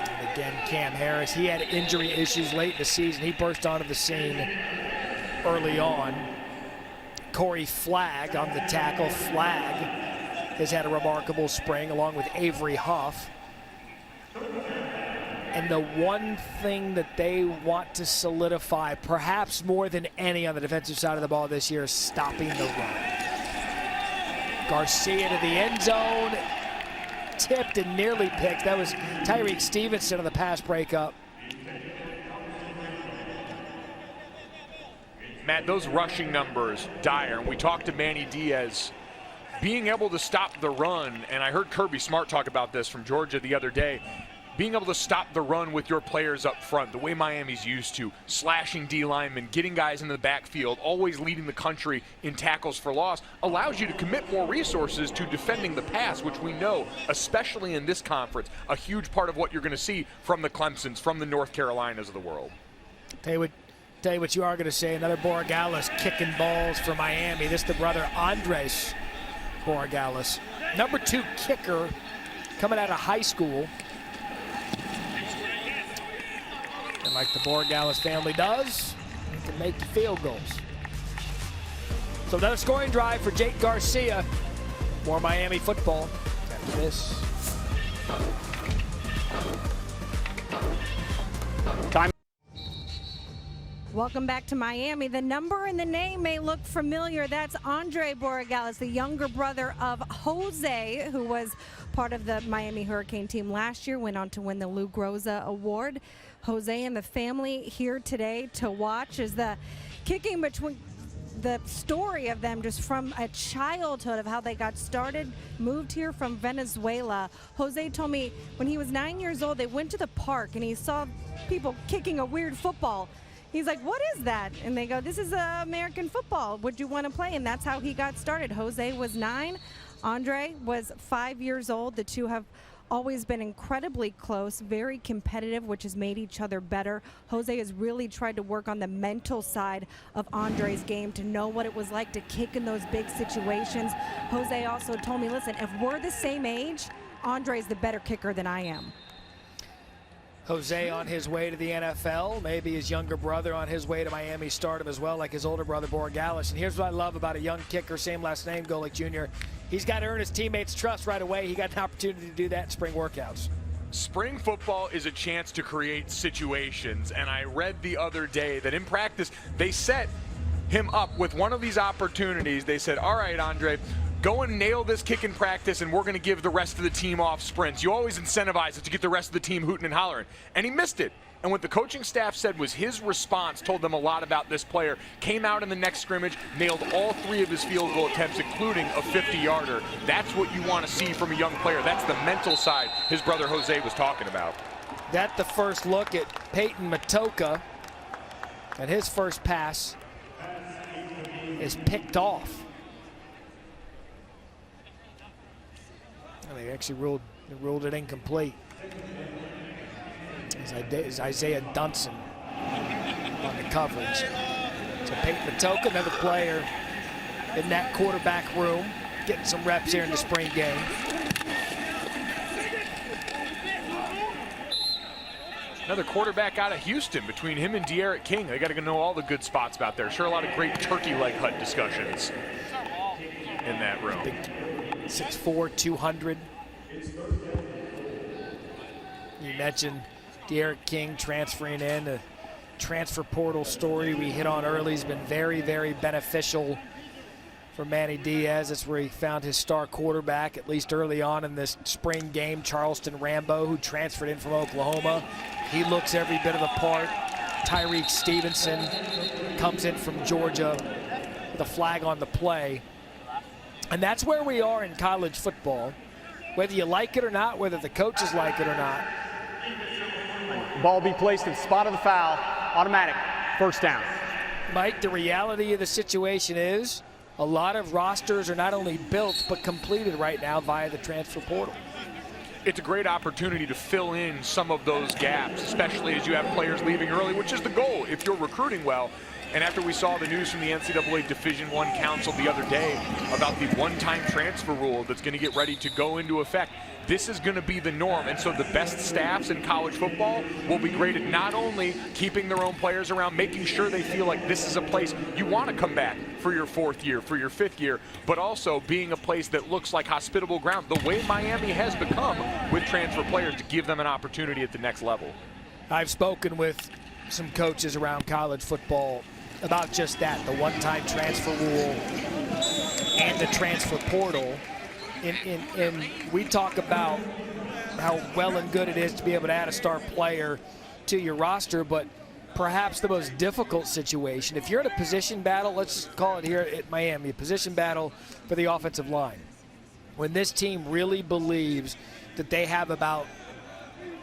And again, Cam Harris, he had injury issues late in the season. He burst onto the scene early on. Corey Flagg on the tackle. Flagg has had a remarkable spring along with Avery Huff. And the one thing that they want to solidify, perhaps more than any on the defensive side of the ball this year, is stopping the run. Garcia to the end zone. tipped and nearly picked. That was Tyreek Stevenson on the pass breakup. Matt, those rushing numbers, dire. And we talked to Manny Diaz. Being able to stop the run, and I heard Kirby Smart talk about this from Georgia the other day, being able to stop the run with your players up front, the way Miami's used to, slashing D linemen, getting guys in the backfield, always leading the country in tackles for loss, allows you to commit more resources to defending the pass, which we know, especially in this conference, a huge part of what you're going to see from the Clemsons, from the North Carolinas of the world. Tell you what you are going to say. Another Borregales kicking balls for Miami. This is the brother Andres Borregales, number 2 kicker coming out of high school. And like the Borregales family does, they can make the field goals. So another scoring drive for Jake Garcia. More Miami football after this. Time. Welcome back to Miami. The number and the name may look familiar. That's Andre Borregales, the younger brother of Jose, who was part of the Miami Hurricane team last year, went on to win the Lou Groza Award. Jose and the family here today to watch as the kicking between the story of them just from a childhood of how they got started, moved here from Venezuela. Jose told me when he was 9 years old, they went to the park and he saw people kicking a weird football. He's like, what is that? And they go, this is American football. Would you want to play? And that's how he got started. Jose was 9. Andre was 5 years old. The two have always been incredibly close, very competitive, which has made each other better. Jose has really tried to work on the mental side of Andre's game to know what it was like to kick in those big situations. Jose also told me, listen, if we're the same age, Andre's the better kicker than I am. Jose on his way to the NFL, maybe his younger brother on his way to Miami stardom as well, like his older brother Borregales. And here's what I love about a young kicker, same last name, Golic Jr. He's got to earn his teammates' trust right away. He got an opportunity to do that in spring workouts. Spring football is a chance to create situations, and I read the other day that in practice they set him up with one of these opportunities. They said, all right, Andre, go and nail this kick in practice, and we're going to give the rest of the team off sprints. You always incentivize it to get the rest of the team hooting and hollering. And he missed it. And what the coaching staff said was his response told them a lot about this player. Came out in the next scrimmage, nailed all 3 of his field goal attempts, including a 50-yarder. That's what you want to see from a young player. That's the mental side his brother Jose was talking about. That's the first look at Peyton Matoka. And his first pass is picked off. They actually ruled it incomplete. It's Isaiah Dunson on the coverage. So Peyton Matoka, another player in that quarterback room, getting some reps here in the spring game. Another quarterback out of Houston. Between him and De'Aaron King, they got to know all the good spots about there. Sure, a lot of great turkey leg hut discussions in that room. 6'4", 200. You mentioned De'Aaron King transferring in. The transfer portal story we hit on early has been very, very beneficial for Manny Diaz. That's where he found his star quarterback, at least early on in this spring game, Charleston Rambo, who transferred in from Oklahoma. He looks every bit of the part. Tyreek Stevenson comes in from Georgia with a flag on the play. And that's where we are in college football. Whether you like it or not, whether the coaches like it or not. Ball be placed in the spot of the foul. Automatic. First down. Mike, the reality of the situation is a lot of rosters are not only built but completed right now via the transfer portal. It's a great opportunity to fill in some of those gaps, especially as you have players leaving early, which is the goal if you're recruiting well. And after we saw the news from the NCAA Division I Council the other day about the one-time transfer rule that's going to get ready to go into effect, this is going to be the norm. And so the best staffs in college football will be great at not only keeping their own players around, making sure they feel like this is a place you want to come back for your 4th year, for your 5th year, but also being a place that looks like hospitable ground, the way Miami has become with transfer players, to give them an opportunity at the next level. I've spoken with some coaches around college football about just that, the one-time transfer rule and the transfer portal. And we talk about how well and good it is to be able to add a star player to your roster, but perhaps the most difficult situation, if you're in a position battle, let's just call it here at Miami, a position battle for the offensive line. When this team really believes that they have about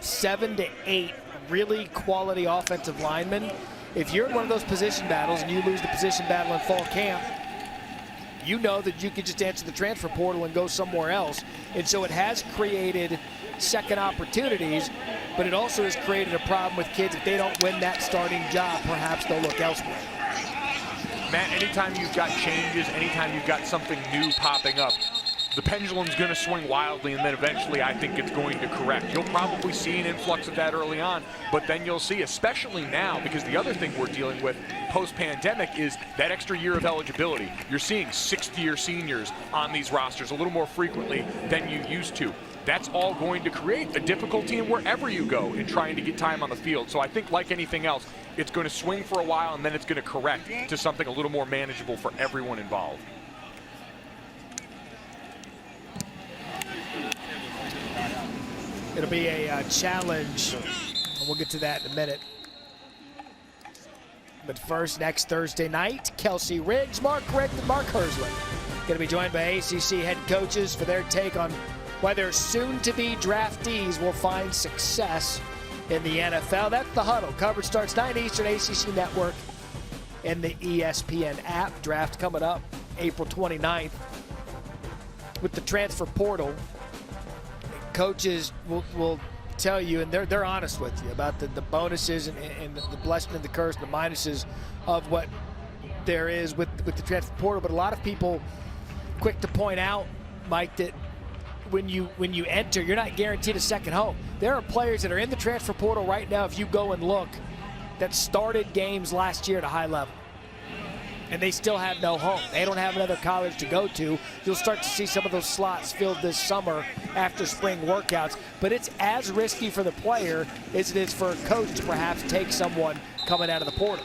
7 to 8 really quality offensive linemen, if you're in one of those position battles and you lose the position battle in fall camp, you know that you could just answer the transfer portal and go somewhere else. And so it has created second opportunities, but it also has created a problem with kids. If they don't win that starting job, perhaps they'll look elsewhere. Matt, anytime you've got changes, anytime you've got something new popping up, the pendulum's going to swing wildly, and then eventually I think it's going to correct. You'll probably see an influx of that early on, but then you'll see, especially now, because the other thing we're dealing with post-pandemic is that extra year of eligibility. You're seeing 6th-year seniors on these rosters a little more frequently than you used to. That's all going to create a difficulty in wherever you go in trying to get time on the field. So I think, like anything else, it's going to swing for a while, and then it's going to correct to something a little more manageable for everyone involved. It'll be a challenge, and we'll get to that in a minute. But first, next Thursday night, Kelsey Riggs, Mark Herzlich. Going to be joined by ACC head coaches for their take on whether soon-to-be draftees will find success in the NFL. That's The Huddle. Coverage starts 9 Eastern, ACC Network, and the ESPN app. Draft coming up April 29th. With the transfer portal, coaches will tell you, and they're honest with you about the bonuses and the blessing and the curse and the minuses of what there is with the transfer portal. But a lot of people quick to point out, Mike, that when you enter, you're not guaranteed a second home. There are players that are in the transfer portal right now, if you go and look, that started games last year at a high level, and they still have no home. They don't have another college to go to. You'll start to see some of those slots filled this summer after spring workouts, but it's as risky for the player as it is for a coach to perhaps take someone coming out of the portal.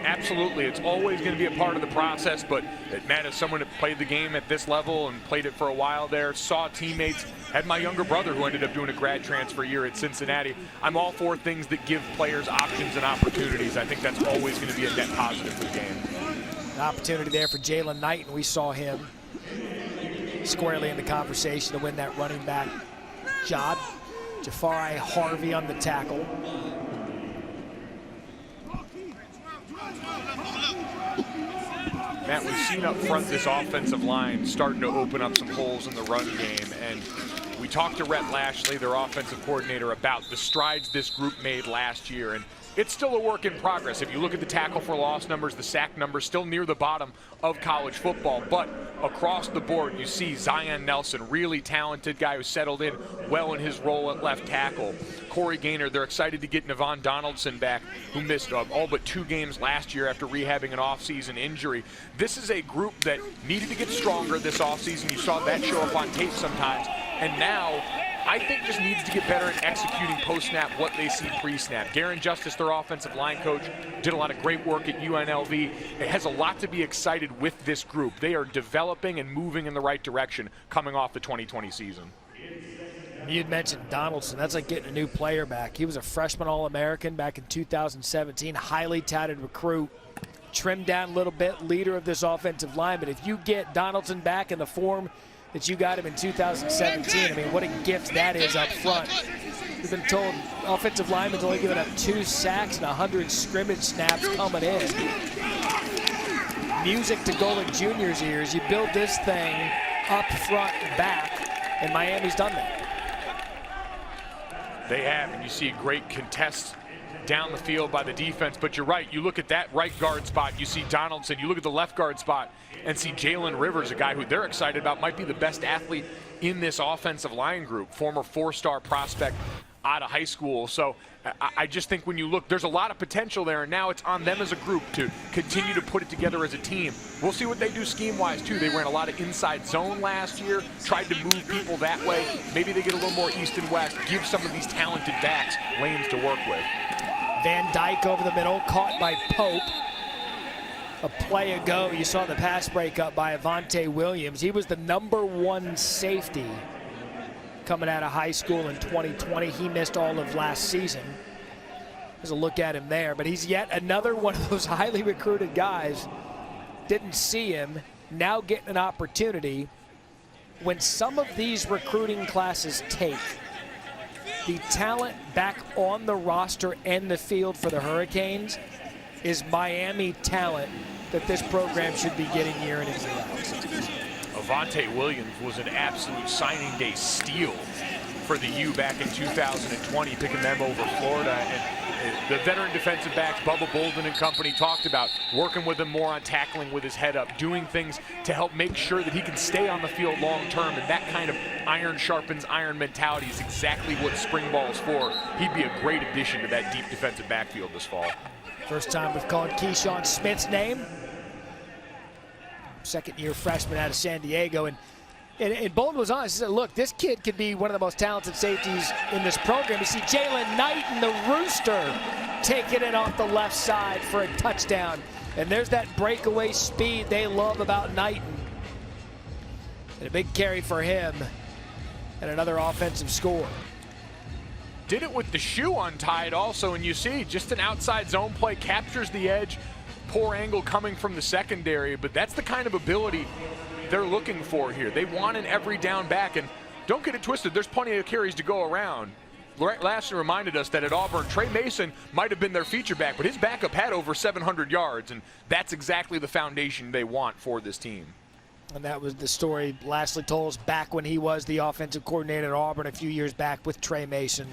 Absolutely. It's always going to be a part of the process, but Matt, as someone that played the game at this level and played it for a while there, saw teammates, had my younger brother who ended up doing a grad transfer year at Cincinnati. I'm all for things that give players options and opportunities. I think that's always going to be a net positive for the game. An opportunity there for Jalen Knight, and we saw him squarely in the conversation to win that running back job. Jafari Harvey on the tackle. Matt, we've seen up front this offensive line starting to open up some holes in the run game, and we talked to Rhett Lashley, their offensive coordinator, about the strides this group made last year, and it's still a work in progress. If you look at the tackle for loss numbers, the sack numbers, still near the bottom of college football, but across the board, you see Zion Nelson, really talented guy who settled in well in his role at left tackle. Corey Gaynor, they're excited to get Navon Donaldson back, who missed all but 2 games last year after rehabbing an offseason injury. This is a group that needed to get stronger this offseason. You saw that show up on tape sometimes, and now I think just needs to get better at executing post-snap what they see pre-snap. Garen Justice, their offensive line coach, did a lot of great work at UNLV. It has a lot to be excited with this group. They are developing and moving in the right direction coming off the 2020 season. You'd mentioned Donaldson. That's like getting a new player back. He was a freshman All-American back in 2017, highly touted recruit. Trimmed down a little bit, leader of this offensive line. But if you get Donaldson back in the form that you got him in 2017, I mean, what a gift that is up front. We've been told offensive linemen's only given up 2 sacks and 100 scrimmage snaps coming in. Music to Golden Jr.'s ears. You build this thing up front and back, and Miami's done that. They have, and you see great contests down the field by the defense, but you're right, you look at that right guard spot, you see Donaldson, you look at the left guard spot and see Jalen Rivers, a guy who they're excited about, might be the best athlete in this offensive line group, former 4-star prospect out of high school. So I just think when you look, there's a lot of potential there, and now it's on them as a group to continue to put it together as a team. We'll see what they do scheme-wise, too. They ran a lot of inside zone last year, tried to move people that way. Maybe they get a little more east and west, give some of these talented backs lanes to work with. Van Dyke over the middle, caught by Pope. A play ago, you saw the pass breakup by Avante Williams. He was the #1 safety coming out of high school in 2020. He missed all of last season. There's a look at him there, but he's yet another one of those highly recruited guys. Didn't see him, now getting an opportunity. When some of these recruiting classes take the talent back on the roster and the field for the Hurricanes is Miami talent that this program should be getting year in and year out. Avante Williams was an absolute signing day steal for the U back in 2020, picking them over Florida. And the veteran defensive backs, Bubba Bolden and company, talked about working with him more on tackling with his head up, doing things to help make sure that he can stay on the field long term. And that kind of iron sharpens iron mentality is exactly what spring ball is for. He'd be a great addition to that deep defensive backfield this fall. First time we've called Keyshawn Smith's name. Second-year freshman out of San Diego. And Bolden was honest. He said, look, this kid could be one of the most talented safeties in this program. You see Jalen Knighton, the Rooster, taking it off the left side for a touchdown. And there's that breakaway speed they love about Knighton. And a big carry for him and another offensive score. Did it with the shoe untied also, and you see just an outside zone play, captures the edge, poor angle coming from the secondary, but that's the kind of ability they're looking for here. They want an every down back, and don't get it twisted, there's plenty of carries to go around. Lashley reminded us that at Auburn, Trey Mason might have been their feature back, but his backup had over 700 yards, and that's exactly the foundation they want for this team. And that was the story Lashley told us back when he was the offensive coordinator at Auburn a few years back with Trey Mason.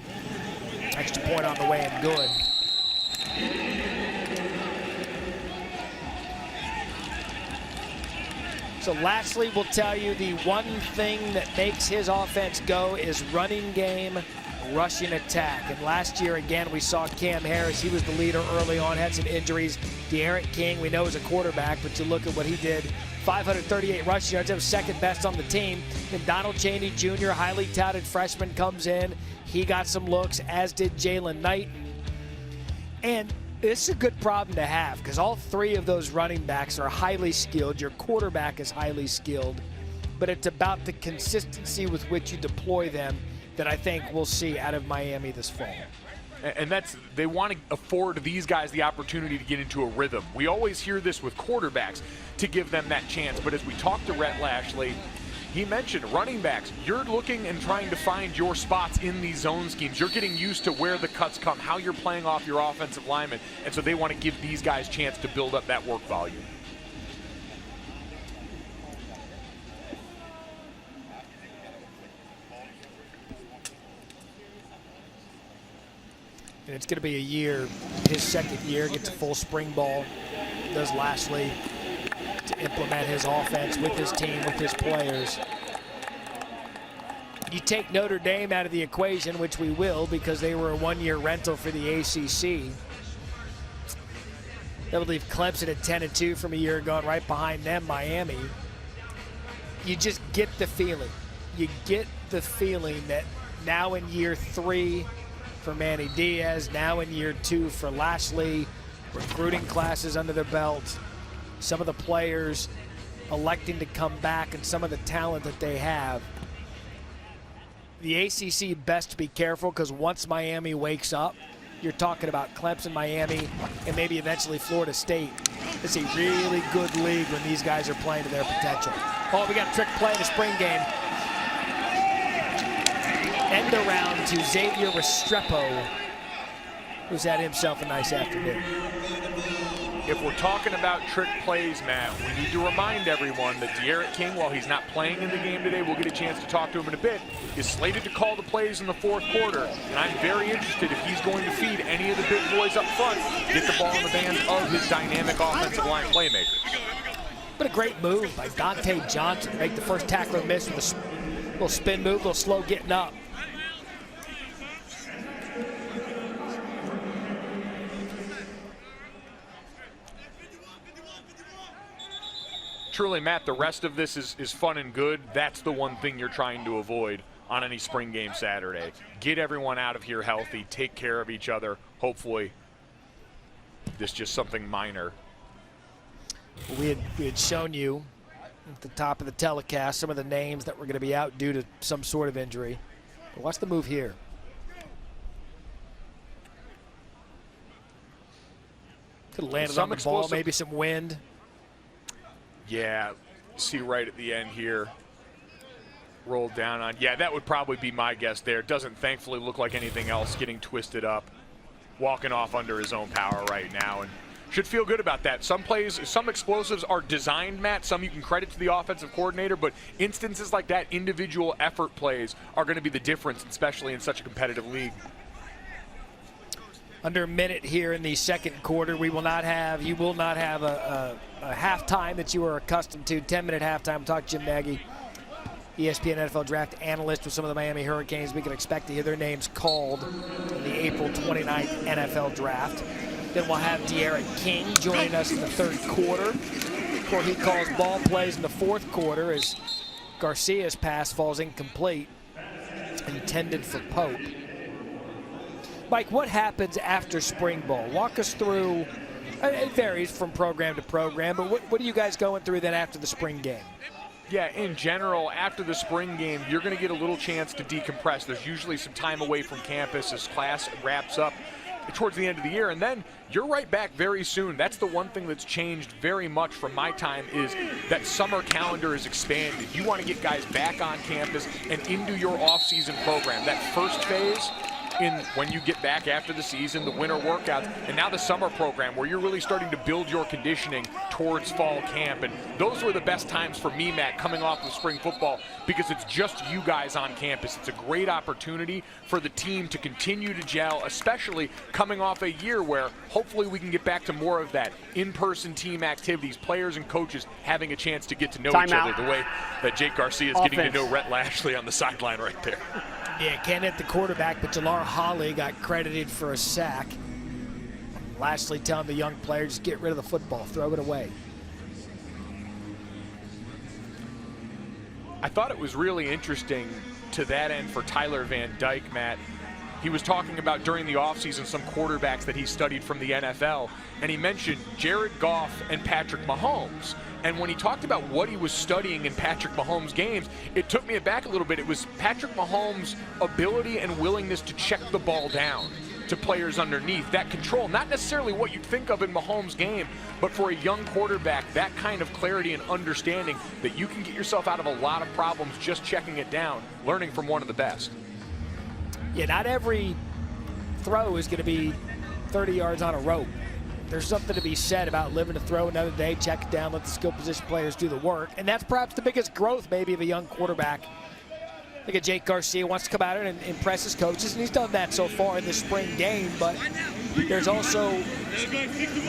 Extra point on the way and good. So Lashley will tell you the one thing that makes his offense go is running game, rushing attack. And last year, again, we saw Cam Harris. He was the leader early on, had some injuries. De'Aaron King, we know, is a quarterback, but you look at what he did. 538 rushing yards, that was second best on the team. And Donald Chaney Jr., highly touted freshman, comes in. He got some looks, as did Jalen Knighton. And this is a good problem to have because all three of those running backs are highly skilled. Your quarterback is highly skilled. But it's about the consistency with which you deploy them that I think we'll see out of Miami this fall. And that's, they want to afford these guys the opportunity to get into a rhythm. We always hear this with quarterbacks to give them that chance. But as we talked to Rhett Lashley, he mentioned running backs. You're looking and trying to find your spots in these zone schemes. You're getting used to where the cuts come, how you're playing off your offensive linemen. And so they want to give these guys a chance to build up that work volume. And it's going to be a year, his second year, gets a full spring ball, does Lashley, to implement his offense with his team, with his players. You take Notre Dame out of the equation, which we will because they were a one-year rental for the ACC. That would leave Clemson at 10-2 from a year ago, and right behind them, Miami. You just get the feeling. You get the feeling that now in year 3 for Manny Diaz, now in year 2 for Lashley, recruiting classes under their belt, some of the players electing to come back and some of the talent that they have. The ACC best be careful because once Miami wakes up, you're talking about Clemson, Miami, and maybe eventually Florida State. It's a really good league when these guys are playing to their potential. Oh, we got a trick play in the spring game. End around to Xavier Restrepo, who's had himself a nice afternoon. If we're talking about trick plays, Matt, we need to remind everyone that De'Aaron King, while he's not playing in the game today, we'll get a chance to talk to him in a bit, is slated to call the plays in the fourth quarter. And I'm very interested if he's going to feed any of the big boys up front, get the ball in the hands of his dynamic offensive line playmakers. But a great move by Dante Johnson to make the first tackler miss with a little spin move, a little slow getting up. Truly, Matt, the rest of this is fun and good. That's the one thing you're trying to avoid on any spring game Saturday. Get everyone out of here healthy, take care of each other. Hopefully, this is just something minor. We had shown you at the top of the telecast some of the names that were going to be out due to some sort of injury. But watch the move here. Could have landed on the ball, maybe some wind. Yeah, see right at the end here. Rolled down on. Yeah, that would probably be my guess there. It doesn't thankfully look like anything else getting twisted up. Walking off under his own power right now, and should feel good about that. Some plays, some explosives are designed, Matt. Some you can credit to the offensive coordinator, but instances like that, individual effort plays, are going to be the difference, especially in such a competitive league. Under a minute here in the second quarter, you will not have a halftime that you are accustomed to. 10-minute halftime. Talk Jim Nagy, ESPN NFL draft analyst with some of the Miami Hurricanes. We can expect to hear their names called in the April 29th NFL draft. Then we'll have De'Aaron King joining us in the third quarter before he calls ball plays in the fourth quarter as Garcia's pass falls incomplete, intended for Pope. Mike, what happens after spring ball? Walk us through. It varies from program to program, but what are you guys going through then after the spring game? Yeah, in general, after the spring game, you're going to get a little chance to decompress. There's usually some time away from campus as class wraps up towards the end of the year, and then you're right back very soon. That's the one thing that's changed very much from my time, is that summer calendar is expanded. You want to get guys back on campus and into your off-season program. That first phase, when you get back after the season, the winter workouts, and now the summer program where you're really starting to build your conditioning towards fall camp. And those were the best times for me, Matt, coming off of spring football, because it's just you guys on campus. It's a great opportunity for the team to continue to gel, especially coming off a year where hopefully we can get back to more of that in-person team activities, players and coaches having a chance to get to know each other, the way that Jake Garcia is getting to know Rhett Lashley on the sideline right there. Yeah, can't hit the quarterback, but Jalar Holly got credited for a sack. Lastly, telling the young player, just get rid of the football, throw it away. I thought it was really interesting to that end for Tyler Van Dyke, Matt. He was talking about during the offseason some quarterbacks that he studied from the NFL, and he mentioned Jared Goff and Patrick Mahomes. And when he talked about what he was studying in Patrick Mahomes' games, it took me aback a little bit. It was Patrick Mahomes' ability and willingness to check the ball down to players underneath. That control, not necessarily what you'd think of in Mahomes' game, but for a young quarterback, that kind of clarity and understanding that you can get yourself out of a lot of problems just checking it down, learning from one of the best. Yeah, not every throw is going to be 30 yards on a rope. There's something to be said about living to throw another day, check it down, let the skill position players do the work. And that's perhaps the biggest growth maybe of a young quarterback. I think Jake Garcia wants to come out and impress his coaches, and he's done that so far in the spring game, but there's also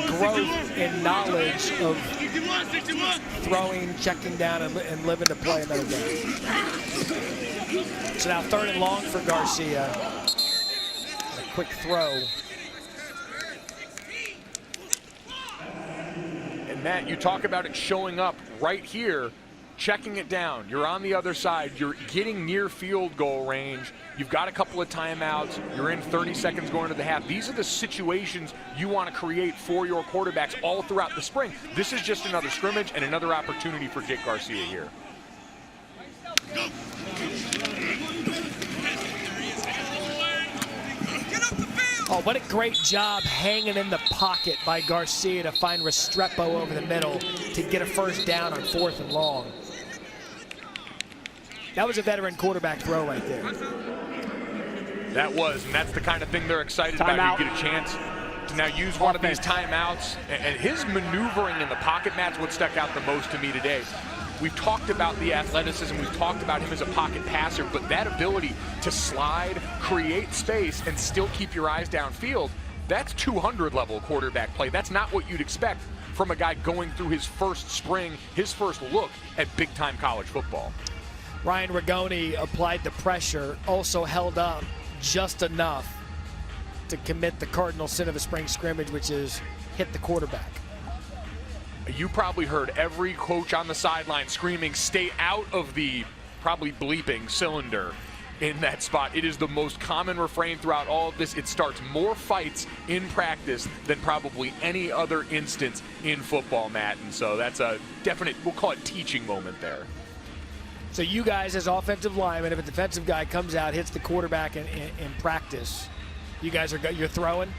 growth in knowledge of throwing, checking down, and living to play another day. So now 3rd and long for Garcia. A quick throw. Matt, you talk about it showing up right here, checking it down. You're on the other side. You're getting near field goal range. You've got a couple of timeouts. You're in 30 seconds going to the half. These are the situations you want to create for your quarterbacks all throughout the spring. This is just another scrimmage and another opportunity for Jake Garcia here. Oh, what a great job hanging in the pocket by Garcia to find Restrepo over the middle to get a first down on 4th and long. That was a veteran quarterback throw right there. That was, and that's the kind of thing they're excited about. You get a chance to now use one of these timeouts. And his maneuvering in the pocket, Matt's what stuck out the most to me today. We've talked about the athleticism, we've talked about him as a pocket passer, but that ability to slide, create space, and still keep your eyes downfield, that's 200-level quarterback play. That's not what you'd expect from a guy going through his first spring, his first look at big-time college football. Ryan Rigoni applied the pressure, also held up just enough to commit the cardinal sin of a spring scrimmage, which is hit the quarterback. You probably heard every coach on the sideline screaming, stay out of the, probably bleeping, cylinder. in that spot. It is the most common refrain throughout all of this. It starts more fights in practice than probably any other instance in football, Matt. And so that's a definite, we'll call it teaching moment there. So you guys as offensive linemen, if a defensive guy comes out, hits the quarterback in practice, you guys you're throwing?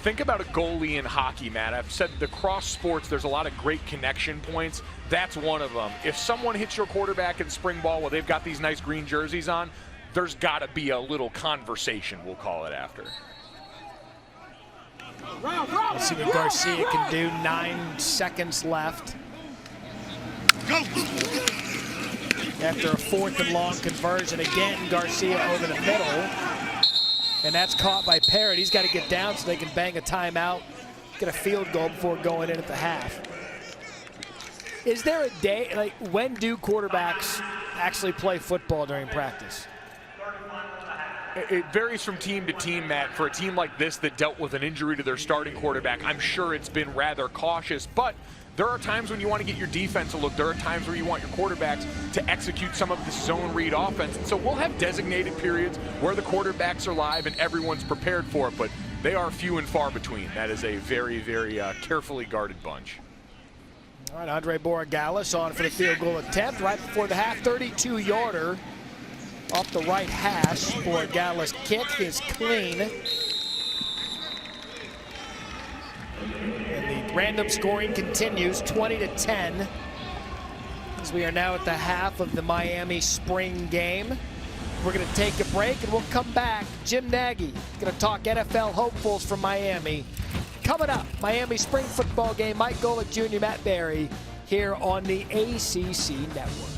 Think about a goalie in hockey, Matt. I've said the cross sports, there's a lot of great connection points. That's one of them. If someone hits your quarterback in spring ball while they've got these nice green jerseys on, there's got to be a little conversation, we'll call it after. Let's see what Garcia can do. 9 seconds left. Go! After a 4th and long conversion, again, Garcia over the middle. And that's caught by Parrott. He's got to get down so they can bang a timeout, get a field goal before going in at the half. Is there a day, like, when do quarterbacks actually play football during practice? It varies from team to team, Matt. For a team like this that dealt with an injury to their starting quarterback, I'm sure it's been rather cautious, but there are times when you want to get your defense a look. There are times where you want your quarterbacks to execute some of the zone read offense. And so we'll have designated periods where the quarterbacks are live and everyone's prepared for it, but they are few and far between. That is a very, very carefully guarded bunch. All right, Andre Borregales on for the field goal attempt right before the half. 32-yarder off the right hash. Borregales' kick is clean. And the random scoring continues, 20-10. As we are now at the half of the Miami spring game. We're going to take a break and we'll come back. Jim Nagy going to talk NFL hopefuls from Miami. Coming up, Miami spring football game. Mike Golic Jr., Matt Berry here on the ACC Network.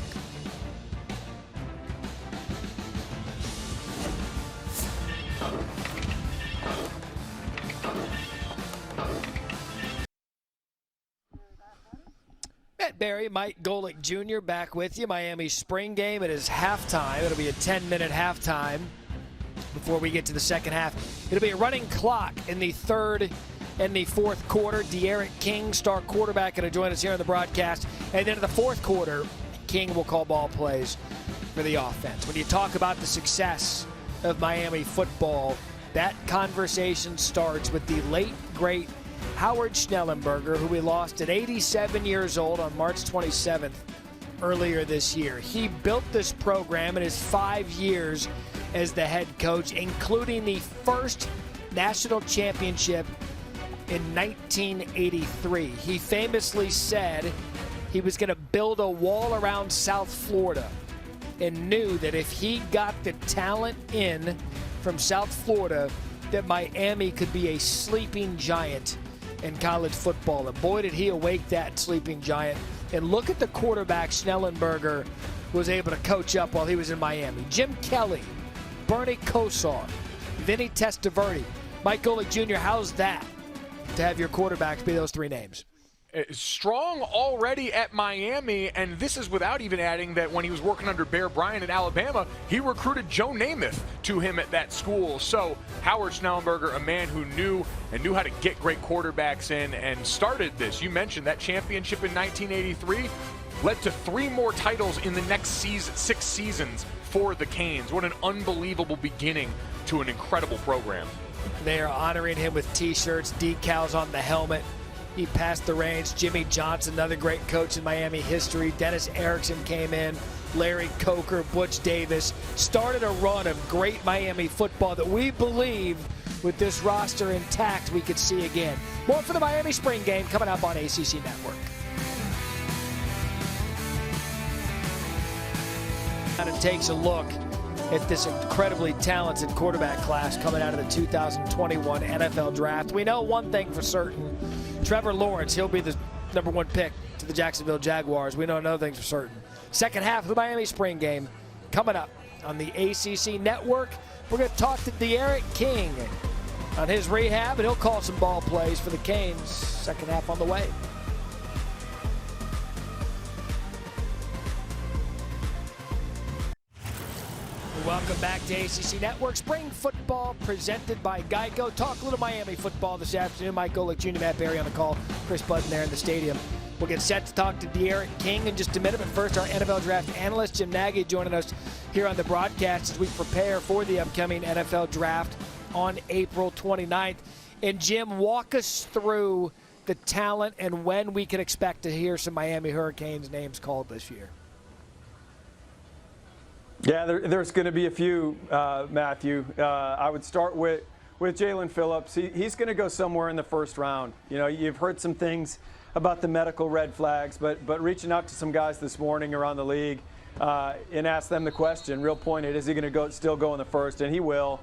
Matt Berry, Mike Golic Jr. back with you. Miami spring game. It is halftime. It'll be a 10-minute halftime before we get to the second half. It'll be a running clock in the third and the fourth quarter. D'Eriq King, star quarterback, going to join us here on the broadcast. And then in the fourth quarter, King will call ball plays for the offense. When you talk about the success of Miami football, that conversation starts with the late, great Howard Schnellenberger, who we lost at 87 years old on March 27th earlier this year. He built this program in his 5 years as the head coach, including the first national championship in 1983. He famously said he was going to build a wall around South Florida and knew that if he got the talent in from South Florida, that Miami could be a sleeping giant in college football. And boy, did he awake that sleeping giant. And look at the quarterback Schnellenberger was able to coach up while he was in Miami. Jim Kelly, Bernie Kosar, Vinny Testaverde, Mike Golic Jr., how's that to have your quarterbacks be those three names? Strong already at Miami, and this is without even adding that when he was working under Bear Bryant at Alabama, he recruited Joe Namath to him at that school. So Howard Schnellenberger, a man who knew how to get great quarterbacks in and started this. You mentioned that championship in 1983 led to 3 more titles in the next 6 seasons for the Canes. What an unbelievable beginning to an incredible program. They are honoring him with T-shirts, decals on the helmet. He passed the reins. Jimmy Johnson, another great coach in Miami history. Dennis Erickson came in. Larry Coker, Butch Davis started a run of great Miami football that we believe with this roster intact we could see again. More for the Miami spring game coming up on ACC Network. And it takes a look at this incredibly talented quarterback class coming out of the 2021 NFL Draft. We know one thing for certain. Trevor Lawrence, he'll be the #1 pick to the Jacksonville Jaguars. We know another thing for certain. Second half of the Miami spring game coming up on the ACC Network. We're going to talk to D'Eriq King on his rehab, and he'll call some ball plays for the Canes. Second half on the way. Welcome back to ACC Network. Spring football presented by Geico. Talk a little Miami football this afternoon. Mike Golic Jr., Matt Berry on the call. Chris Budden there in the stadium. We'll get set to talk to D'Eriq King in just a minute, but first our NFL Draft analyst, Jim Nagy, joining us here on the broadcast as we prepare for the upcoming NFL Draft on April 29th. And Jim, walk us through the talent and when we can expect to hear some Miami Hurricanes names called this year. Yeah, there's going to be a few, Matthew. I would start with Jaelan Phillips. He's going to go somewhere in the first round. You know, you've heard some things about the medical red flags, but reaching out to some guys this morning around the league and ask them the question, real pointed, is he going to still go in the first? And he will.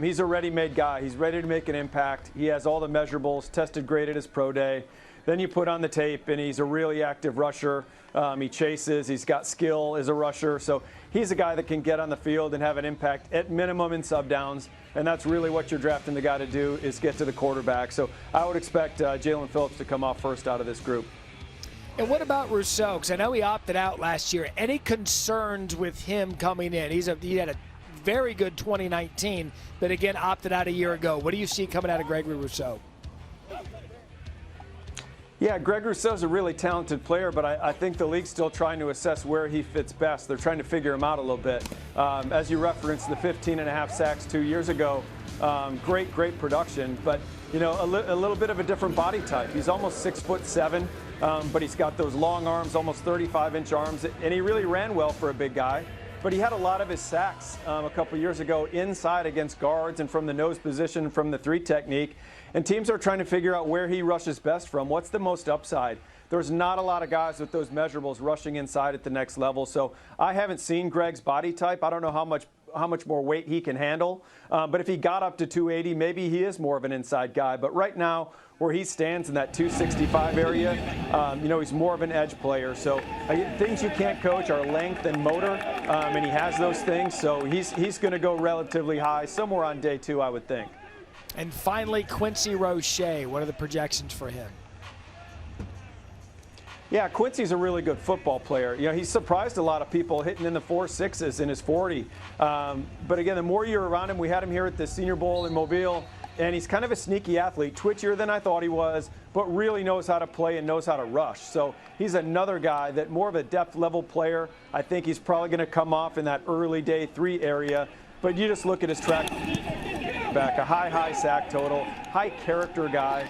He's a ready-made guy. He's ready to make an impact. He has all the measurables, tested great at his pro day. Then you put on the tape, and he's a really active rusher. He chases. He's got skill as a rusher. So he's a guy that can get on the field and have an impact at minimum in sub-downs. And that's really what you're drafting the guy to do, is get to the quarterback. So I would expect Jaelan Phillips to come off first out of this group. And what about Rousseau? Because I know he opted out last year. Any concerns with him coming in? He had a very good 2019, but again, opted out a year ago. What do you see coming out of Gregory Rousseau? Yeah, Greg Rousseau's a really talented player, but I think the league's still trying to assess where he fits best. They're trying to figure him out a little bit. As you referenced, the 15.5 sacks 2 years ago, great production, but you know, a little bit of a different body type. He's almost 6'7", but he's got those long arms, almost 35-inch arms, and he really ran well for a big guy. But he had a lot of his sacks a couple years ago inside against guards and from the nose position, from the 3 technique. And teams are trying to figure out where he rushes best from. What's the most upside? There's not a lot of guys with those measurables rushing inside at the next level. So I haven't seen Greg's body type. I don't know how much more weight he can handle. But if he got up to 280, maybe he is more of an inside guy. But right now, where he stands in that 265 area, you know, he's more of an edge player. So things you can't coach are length and motor, and he has those things. So he's going to go relatively high, somewhere on day 2, I would think. And finally, Quincy Roche. What are the projections for him? Yeah, Quincy's a really good football player. You know, he's surprised a lot of people hitting in the 4.6s in his 40. But again, the more you're around him, we had him here at the Senior Bowl in Mobile, and he's kind of a sneaky athlete, twitchier than I thought he was, but really knows how to play and knows how to rush. So he's another guy that more of a depth level player. I think he's probably going to come off in that early day 3 area. But you just look at his track back, a high sack total, high character guy.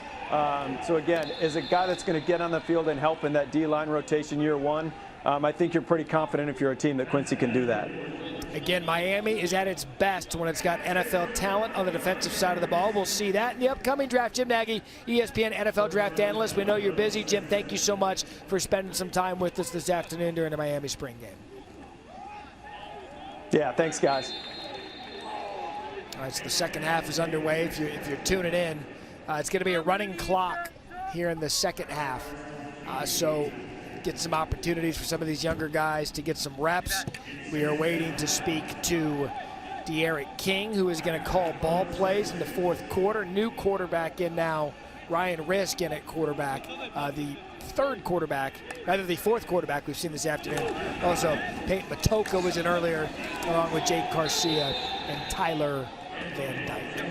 So again, as a guy that's going to get on the field and help in that D-line rotation year 1, I think you're pretty confident if you're a team that Quincy can do that. Again, Miami is at its best when it's got NFL talent on the defensive side of the ball. We'll see that in the upcoming draft. Jim Nagy, ESPN NFL Draft Analyst. We know you're busy. Jim, thank you so much for spending some time with us this afternoon during the Miami spring game. Yeah, thanks, guys. All right, so the second half is underway. If you're tuning in, it's going to be a running clock here in the second half. So get some opportunities for some of these younger guys to get some reps. We are waiting to speak to D'Eriq King, who is going to call ball plays in the 4th quarter. New quarterback in now, Ryan Risk in at quarterback. The 4th quarterback we've seen this afternoon. Also, Peyton Matoka was in earlier, along with Jake Garcia and Tyler Van Dyke.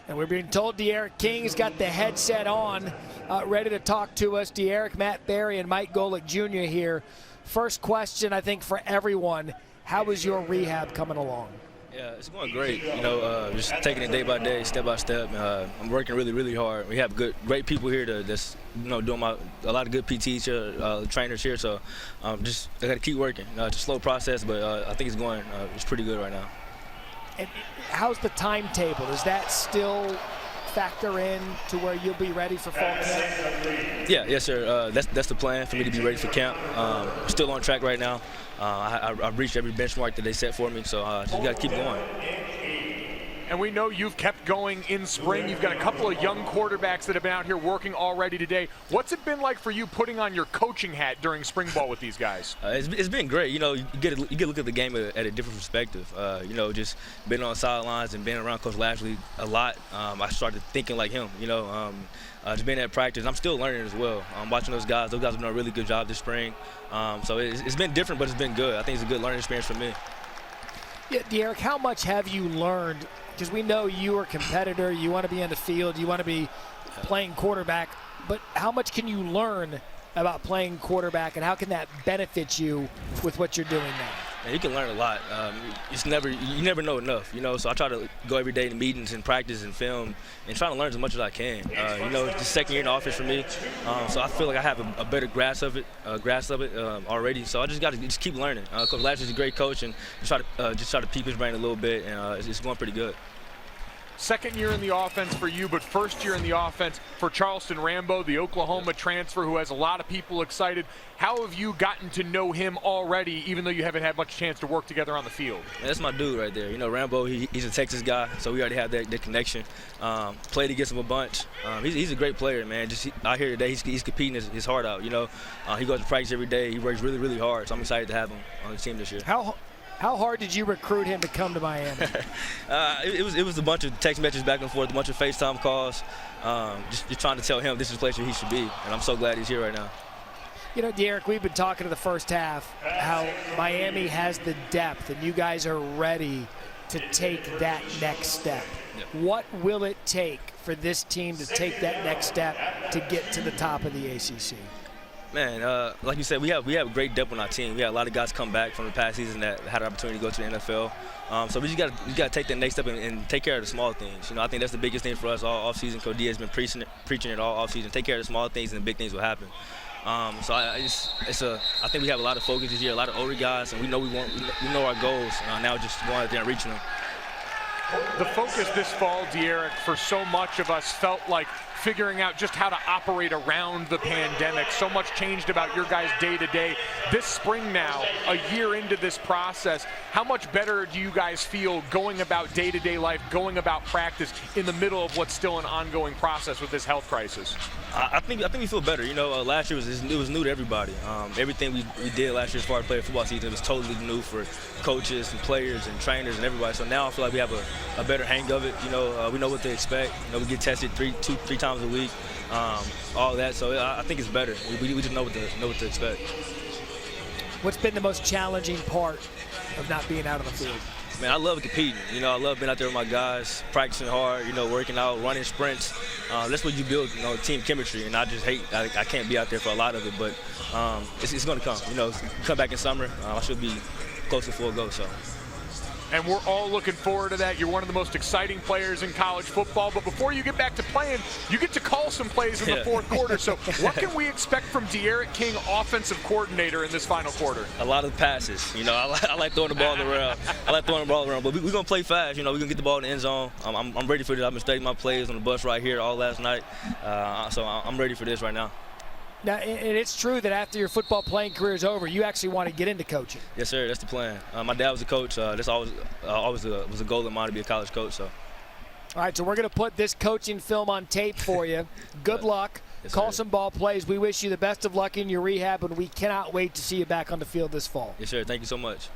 And we're being told D'Eriq King has got the headset on, ready to talk to us. D'Eriq, Matt Berry, and Mike Golick Jr. here. First question, I think, for everyone. How is your rehab coming along? Yeah, it's going great. You know, just taking it day by day, step by step. I'm working really hard. We have great people here that's doing a lot of good PTs here, trainers here. So I got to keep working. It's a slow process, but I think it's pretty good right now. And how's the timetable? Does that still factor in to where you'll be ready for fall camp? Yeah, yes, sir. That's the plan for me to be ready for camp. I'm still on track right now. I've reached every benchmark that they set for me, so just got to keep going. And we know you've kept going in spring. You've got a couple of young quarterbacks that have been out here working already today. What's it been like for you putting on your coaching hat during spring ball with these guys? It's been great. You know, you get to look at the game at a different perspective. You know, just being on sidelines and being around Coach Lashley a lot, I started thinking like him. You know, just being at practice. I'm still learning as well. I'm watching those guys. Those guys have done a really good job this spring. So it's been different, but it's been good. I think it's a good learning experience for me. Yeah, D'Eriq, how much have you learned because we know you are a competitor, you want to be on the field, you want to be playing quarterback, but how much can you learn about playing quarterback, and how can that benefit you with what you're doing now? Yeah, you can learn a lot. You never know enough, So I try to go every day to meetings and practice and film, and try to learn as much as I can. It's the second year in the office for me, so I feel like I have a better grasp of it already. So I just got to keep learning. Coach Lashley's a great coach, and try to peep his brain a little bit, and it's going pretty good. Second year in the offense for you, but first year in the offense for Charleston Rambo, the Oklahoma transfer who has a lot of people excited. How have you gotten to know him already, even though you haven't had much chance to work together on the field? Man, that's my dude right there. Rambo, he's a Texas guy, so we already have that connection. Played against him a bunch. He's a great player, man. Just out here today, he's competing his heart out, He goes to practice every day. He works really, really hard, so I'm excited to have him on the team this year. How hard did you recruit him to come to Miami? It was a bunch of text messages back and forth, a bunch of FaceTime calls, just trying to tell him this is the place where he should be, and I'm so glad he's here right now. D'Eriq, we've been talking to the first half how Miami has the depth, and you guys are ready to take that next step. Yep. What will it take for this team to take that next step to get to the top of the ACC? Man, like you said, we have great depth on our team. We had a lot of guys come back from the past season that had an opportunity to go to the NFL. So we just got to take that next step and take care of the small things. I think that's the biggest thing for us all offseason. Coach D has been preaching it all offseason. Take care of the small things, and the big things will happen. So I think we have a lot of focus this year, a lot of older guys, and we know our goals. Now just going out there and reaching them. The focus this fall, D'Eriq, for so much of us felt like figuring out just how to operate around the pandemic. So much changed about your guys' day-to-day. This spring now, a year into this process, how much better do you guys feel going about day-to-day life, going about practice in the middle of what's still an ongoing process with this health crisis? I think we feel better. Last year it was new to everybody. Everything we did last year as far as playing football season was totally new for coaches and players and trainers and everybody. So now I feel like we have a better hang of it. We know what to expect. We get tested three times a week, all that. So I think it's better. We just know what to expect. What's been the most challenging part of not being out on the field? Man, I love competing. I love being out there with my guys, practicing hard, working out, running sprints. That's what you build, team chemistry. And I just I can't be out there for a lot of it, but it's going to come. Come back in summer, I should be close to full go. So. And we're all looking forward to that. You're one of the most exciting players in college football. But before you get back to playing, you get to call some plays in the fourth quarter. So what can we expect from D'Eriq King, offensive coordinator, in this final quarter? A lot of passes. I like throwing the ball around. But we're going to play fast. We're going to get the ball in the end zone. I'm ready for this. I've been studying my plays on the bus right here all last night. So I'm ready for this right now. Now, and it's true that after your football playing career is over, you actually want to get into coaching. Yes, sir. That's the plan. My dad was a coach. That's always was a goal of mine to be a college coach. So. All right, so we're going to put this coaching film on tape for you. Good luck. Yes, Call sir. some ball plays. We wish you the best of luck in your rehab, and we cannot wait to see you back on the field this fall. Yes, sir. Thank you so much.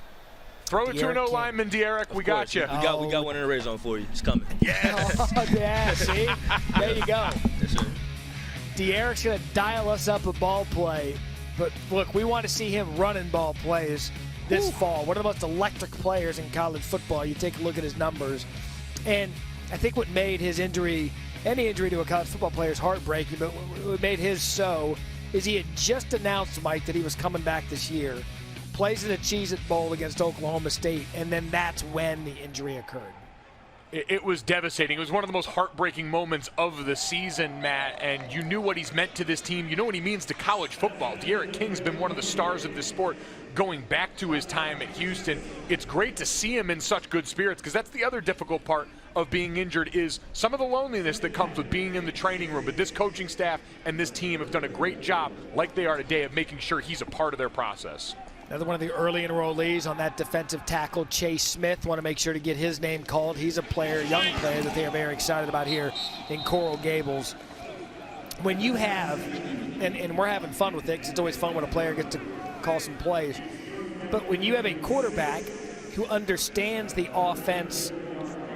Throw it to an O-lineman, D'Eriq. We got you. We got one in the red zone for you. It's coming. Yes. Oh, yeah, see? There you go. Yes, sir. D'Eriq's going to dial us up a ball play. But, look, we want to see him running ball plays this fall. One of the most electric players in college football. You take a look at his numbers. And I think what made his injury, any injury to a college football player, is heartbreaking, but what made his so is he had just announced, Mike, that he was coming back this year. Plays in a Cheez-It Bowl against Oklahoma State, and then that's when the injury occurred. It was devastating. It was one of the most heartbreaking moments of the season, Matt, and you knew what he's meant to this team. You know what he means to college football. D'Eriq King's been one of the stars of this sport going back to his time at Houston. It's great to see him in such good spirits, because that's the other difficult part of being injured, is some of the loneliness that comes with being in the training room. But this coaching staff and this team have done a great job, like they are today, of making sure he's a part of their process. Another one of the early enrollees on that defensive tackle, Chase Smith. Want to make sure to get his name called. He's a player, young player, that they are very excited about here in Coral Gables. When you have, and we're having fun with it because it's always fun when a player gets to call some plays, but when you have a quarterback who understands the offense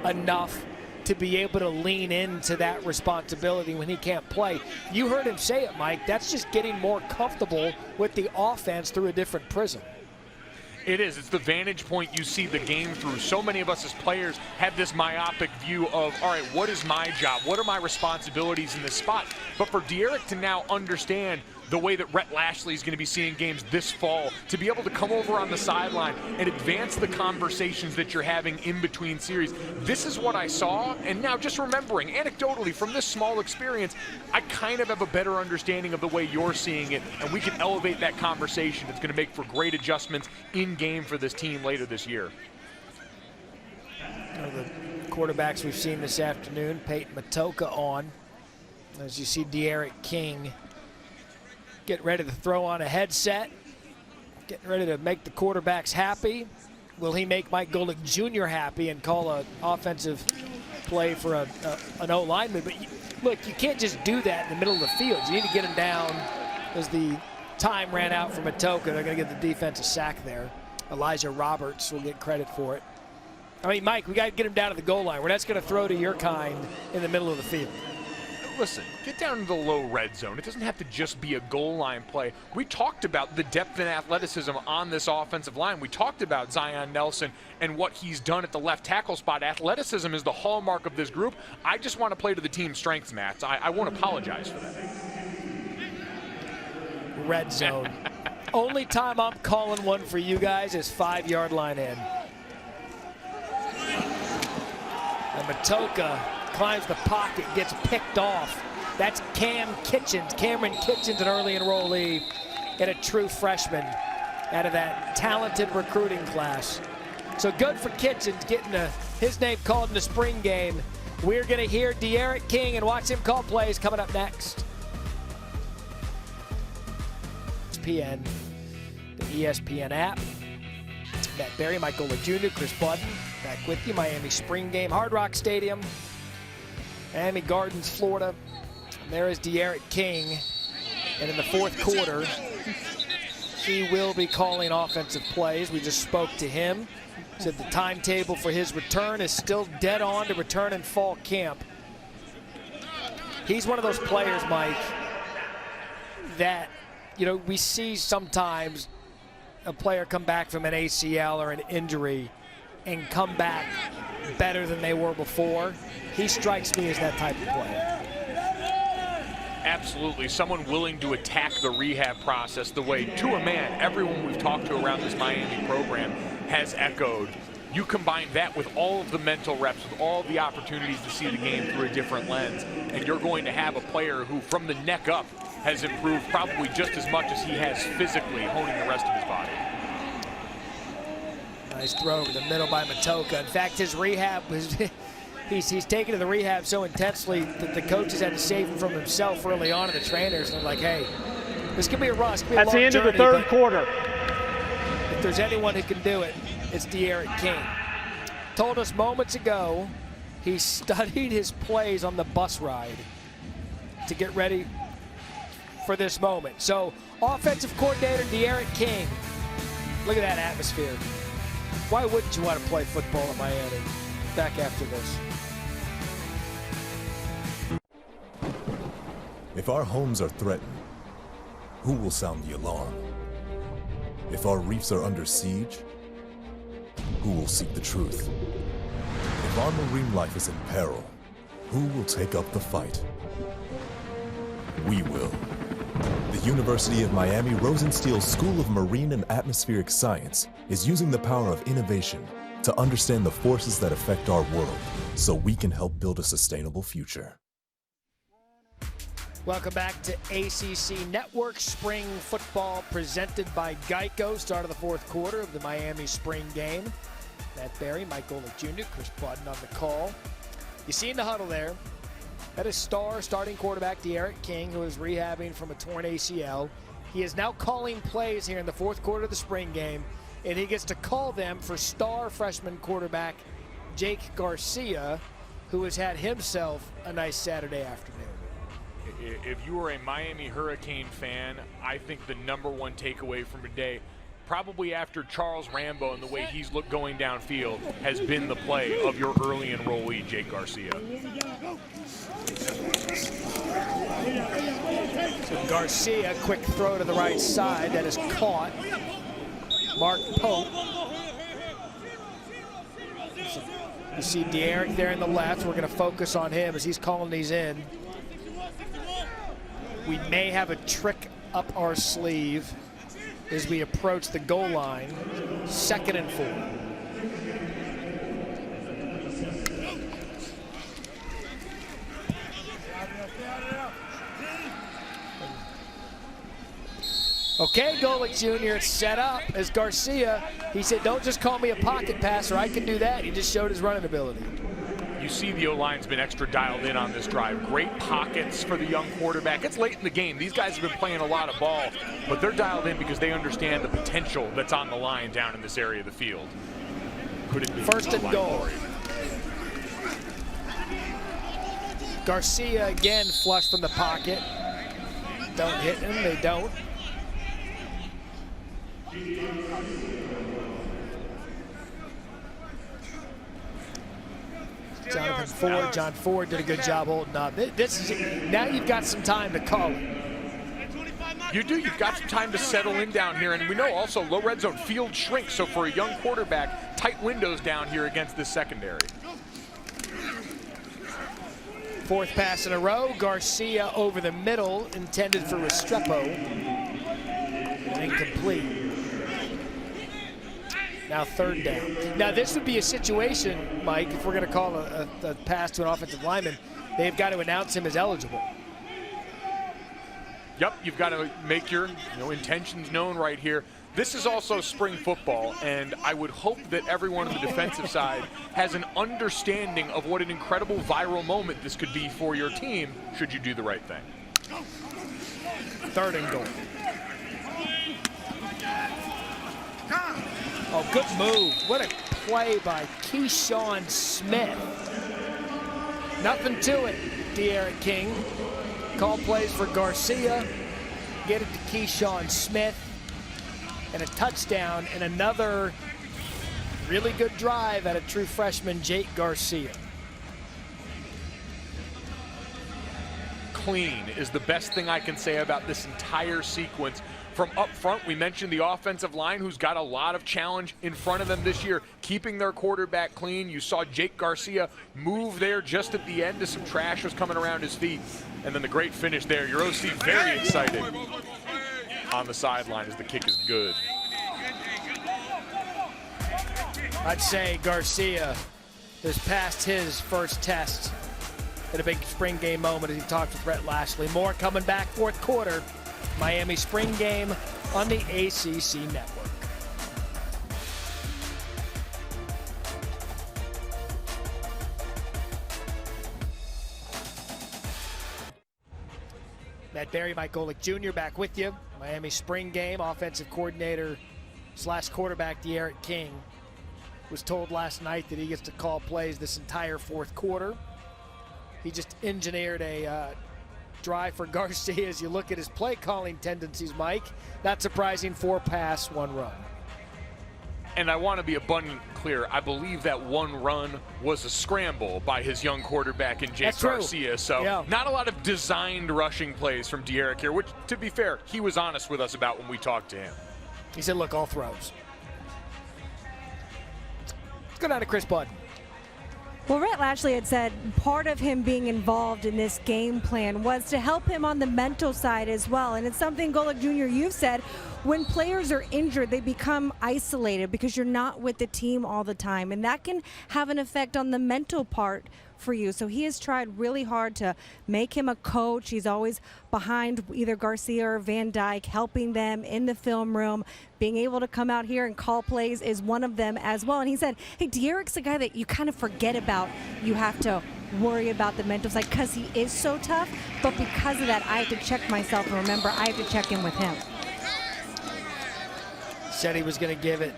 enough to be able to lean into that responsibility when he can't play. You heard him say it, Mike. That's just getting more comfortable with the offense through a different prism. It is. It's the vantage point you see the game through. So many of us as players have this myopic view of, all right, what is my job? What are my responsibilities in this spot? But for D'Eriq to now understand the way that Rhett Lashlee is going to be seeing games this fall, to be able to come over on the sideline and advance the conversations that you're having in between series. This is what I saw, and now just remembering, anecdotally, from this small experience, I kind of have a better understanding of the way you're seeing it, and we can elevate that conversation. It's going to make for great adjustments in-game for this team later this year. You know, the quarterbacks we've seen this afternoon, Peyton Matoka on. As you see D'Eriq King get ready to throw on a headset, getting ready to make the quarterbacks happy. Will he make Mike Golic Jr. happy and call an offensive play for an O-lineman? But look, you can't just do that in the middle of the field. You need to get him down as the time ran out for Matoka. They're going to give the defense a sack there. Elijah Roberts will get credit for it. I mean, Mike, we got to get him down to the goal line. We're not going to throw to your kind in the middle of the field. Listen, get down to the low red zone. It doesn't have to just be a goal line play. We talked about the depth and athleticism on this offensive line. We talked about Zion Nelson and what he's done at the left tackle spot. Athleticism is the hallmark of this group. I just want to play to the team's strengths, Matt. I won't apologize for that. Red zone. Only time I'm calling one for you guys is 5-yard line in. And Matoka climbs the pocket, gets picked off. That's Cameron Kitchens, an early enrollee and a true freshman out of that talented recruiting class. So good for Kitchens getting his name called in the spring game. We're going to hear D'Eriq King and watch him call plays coming up next. ESPN, the ESPN app. Matt Berry, Mike Golic Jr., Chris Budden, back with you. Miami spring game, Hard Rock Stadium, Miami Gardens, Florida. And there is D'Eriq King. And in the fourth quarter, he will be calling offensive plays. We just spoke to him. Said the timetable for his return is still dead on to return in fall camp. He's one of those players, Mike, that, you know, we see sometimes a player come back from an ACL or an injury and come back better than they were before. He strikes me as that type of player. Absolutely, someone willing to attack the rehab process the way, to a man, everyone we've talked to around this Miami program has echoed. You combine that with all of the mental reps, with all of the opportunities to see the game through a different lens, and you're going to have a player who, from the neck up, has improved probably just as much as he has physically, honing the rest of his body. Nice throw over the middle by Matoka. In fact, his rehab was, he's taken to the rehab so intensely that the coaches had to save him from himself early on, and the trainers are like, hey, this could be a rush. That's the end of the third quarter. If there's anyone who can do it, it's D'Eriq King. Told us moments ago he studied his plays on the bus ride to get ready for this moment. So, offensive coordinator D'Eriq King. Look at that atmosphere. Why wouldn't you want to play football in Miami? Back after this. If our homes are threatened, who will sound the alarm? If our reefs are under siege, who will seek the truth? If our marine life is in peril, who will take up the fight? We will. The University of Miami Rosenstiel School of Marine and Atmospheric Science is using the power of innovation to understand the forces that affect our world so we can help build a sustainable future. Welcome back to ACC Network Spring Football presented by Geico. Start of the fourth quarter of the Miami spring game. Matt Berry, Mike Golic Jr., Chris Budden on the call. You see in the huddle there, that is starting quarterback D'Eriq King, who is rehabbing from a torn ACL. He is now calling plays here in the fourth quarter of the spring game, and he gets to call them for star freshman quarterback Jake Garcia, who has had himself a nice Saturday afternoon. If you are a Miami Hurricane fan, I think the number one takeaway from today, probably after Charles Rambo and the way he's looked going downfield, has been the play of your early enrollee, Jake Garcia. So Garcia, quick throw to the right side, that is caught Mark Pope. You see De'Eric there in the left. We're going to focus on him as he's calling these in. We may have a trick up our sleeve as we approach the goal line. 2nd and 4. Okay, Golic Jr. It's set up as Garcia. He said, don't just call me a pocket passer. I can do that. He just showed his running ability. You see the O-line's been extra dialed in on this drive. Great pockets for the young quarterback. It's late in the game. These guys have been playing a lot of ball, but they're dialed in because they understand the potential that's on the line down in this area of the field. Could it be 1st and goal. Garcia again flushed from the pocket. Don't hit him. They don't. Jonathan Ford. John Ford did a good job holding up. Now you've got some time to call it. You do. You've got some time to settle in down here. And we know also low red zone field shrinks. So for a young quarterback, tight windows down here against this secondary. 4th pass in a row. Garcia over the middle, intended for Restrepo. Incomplete. Now 3rd down. Now this would be a situation, Mike, if we're going to call a pass to an offensive lineman, they've got to announce him as eligible. Yep, you've got to make your intentions known right here. This is also spring football, and I would hope that everyone on the defensive side has an understanding of what an incredible viral moment this could be for your team should you do the right thing. 3rd and goal. Oh, good move. What a play by Keyshawn Smith. Nothing to it, De'Eric King. Call plays for Garcia. Get it to Keyshawn Smith. And a touchdown and another really good drive out of true freshman Jake Garcia. Clean is the best thing I can say about this entire sequence. From up front, we mentioned the offensive line, who's got a lot of challenge in front of them this year, keeping their quarterback clean. You saw Jake Garcia move there just at the end as some trash was coming around his feet. And then the great finish there. Your OC very excited on the sideline as the kick is good. I'd say Garcia has passed his first test at a big spring game moment as he talked with Brett Lashley. More coming back 4th quarter. Miami spring game on the ACC Network. Matt Berry, Mike Golic Jr. back with you. Miami spring game, offensive coordinator / quarterback De'Eric King was told last night that he gets to call plays this entire 4th quarter. He just engineered a drive for Garcia as you look at his play calling tendencies, Mike. Not surprising, 4 pass, 1 run. And I want to be abundantly clear. I believe that 1 run was a scramble by his young quarterback in Jake Garcia. So not a lot of designed rushing plays from De'Eric here, which, to be fair, he was honest with us about when we talked to him. He said, look, all throws. Let's go down to Chris Bud. Well, Brett Lashley had said part of him being involved in this game plan was to help him on the mental side as well. And it's something, Golic Jr., you've said, when players are injured, they become isolated because you're not with the team all the time. And that can have an effect on the mental part for you. So he has tried really hard to make him a coach. He's always behind either Garcia or Van Dyke, helping them in the film room. Being able to come out here and call plays is one of them as well. And he said, hey, De'Eric's a guy that you kind of forget about. You have to worry about the mental side because he is so tough. But because of that, I have to check myself and remember I have to check in with him. Said he was going to give it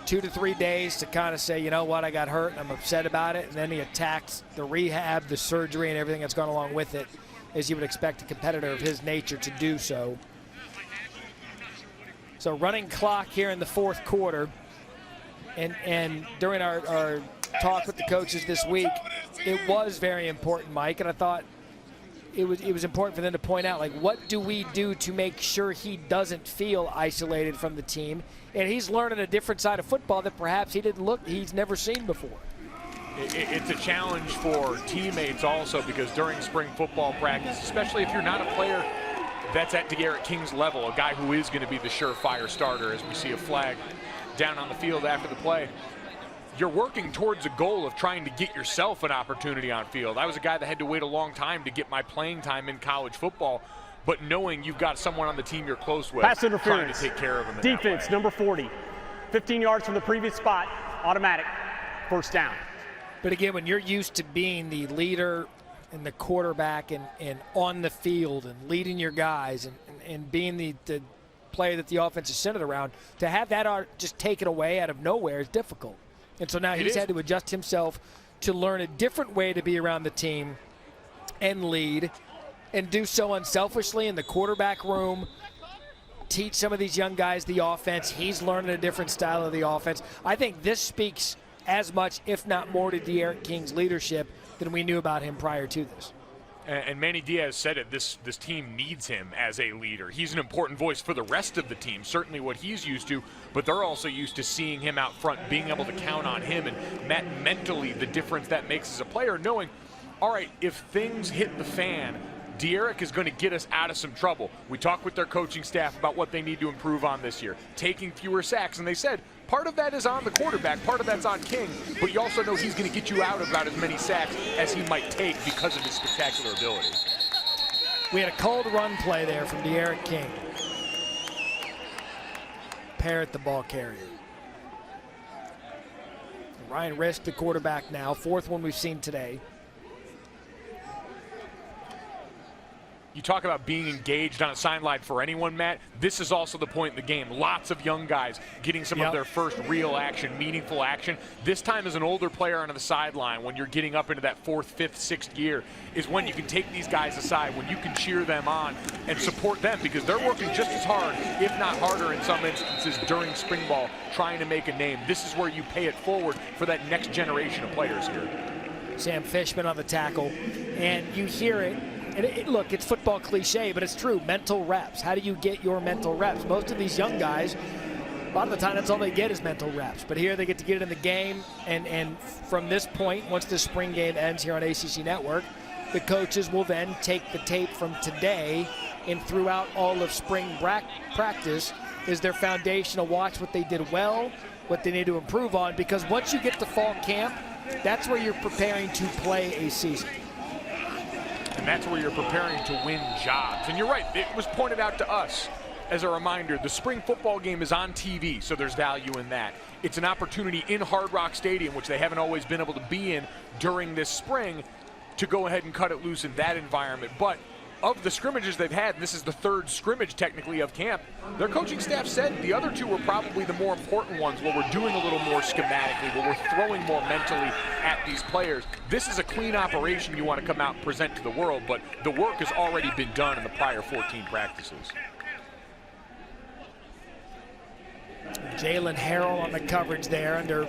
2 to 3 days to kind of say, you know what, I got hurt, I'm upset about it. And then he attacked the rehab, the surgery, and everything that's gone along with it, as you would expect a competitor of his nature to do so. So running clock here in the 4th quarter. And during our talk with the coaches this week, it was very important, Mike. And I thought it was important for them to point out, like, what do we do to make sure he doesn't feel isolated from the team? And he's learning a different side of football that perhaps he's never seen before. It's a challenge for teammates also, because during spring football practice, especially if you're not a player that's at D'Eriq King's level, a guy who is going to be the surefire starter, as we see a flag down on the field after the play, you're working towards a goal of trying to get yourself an opportunity on field. I was a guy that had to wait a long time to get my playing time in college football, but knowing you've got someone on the team you're close with, pass interference, trying to take care of them. Defense, number 40, 15 yards from the previous spot, automatic, first down. But again, when you're used to being the leader and the quarterback and on the field and leading your guys and being the player that the offense is centered around, to have that just taken away out of nowhere is difficult. And so now he's had to adjust himself to learn a different way to be around the team and lead, and do so unselfishly in the quarterback room, teach some of these young guys the offense. He's learning a different style of the offense. I think this speaks as much, if not more, to D'Eriq King's leadership than we knew about him prior to this. And Manny Diaz said it, this team needs him as a leader. He's an important voice for the rest of the team, certainly what he's used to, but they're also used to seeing him out front, being able to count on him, and mentally the difference that makes as a player, knowing, all right, if things hit the fan, D'Eriq is going to get us out of some trouble. We talked with their coaching staff about what they need to improve on this year, taking fewer sacks, and they said part of that is on the quarterback, part of that's on King, but you also know he's going to get you out about as many sacks as he might take because of his spectacular ability. We had a cold run play there from D'Eriq King. Parrott, the ball carrier. Ryan Risk, the quarterback now, fourth one we've seen today. You talk about being engaged on a sideline for anyone, Matt. This is also the point in the game. Lots of young guys getting some of their first real action, meaningful action. This time as an older player on the sideline, when you're getting up into that fourth, fifth, sixth year, is when you can take these guys aside, when you can cheer them on and support them, because they're working just as hard, if not harder in some instances, during spring ball, trying to make a name. This is where you pay it forward for that next generation of players here. Sam Fishman on the tackle, and you hear it. And look, it's football cliche, but it's true. Mental reps. How do you get your mental reps? Most of these young guys, a lot of the time, that's all they get is mental reps. But here they get to get it in the game. And from this point, once the spring game ends here on ACC Network, the coaches will then take the tape from today and throughout all of spring practice is their foundation to watch what they did well, what they need to improve on. Because once you get to fall camp, that's where you're preparing to play a season. And that's where you're preparing to win jobs. And you're right, it was pointed out to us as a reminder, the spring football game is on TV, so there's value in that. It's an opportunity in Hard Rock Stadium, which they haven't always been able to be in during this spring, to go ahead and cut it loose in that environment. But of the scrimmages they've had, and this is the third scrimmage technically of camp, their coaching staff said the other two were probably the more important ones, where we're doing a little more schematically, where we're throwing more mentally at these players. This is a clean operation you want to come out and present to the world, but the work has already been done in the prior 14 practices. Jalen Harrell on the coverage there under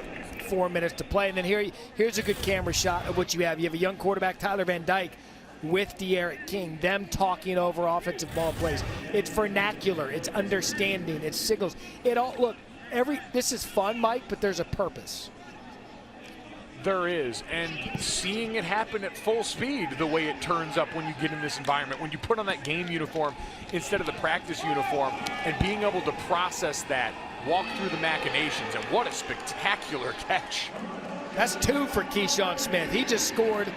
4 minutes to play. And then here's a good camera shot of what you have. You have a young quarterback, Tyler Van Dyke, with D'Eriq King, them talking over offensive ball plays. It's vernacular, it's understanding, it's signals. This is fun, Mike, but there's a purpose. There is, and seeing it happen at full speed, the way it turns up when you get in this environment, when you put on that game uniform instead of the practice uniform, and being able to process that, walk through the machinations, and what a spectacular catch. That's 2 for Keyshawn Smith. He just scored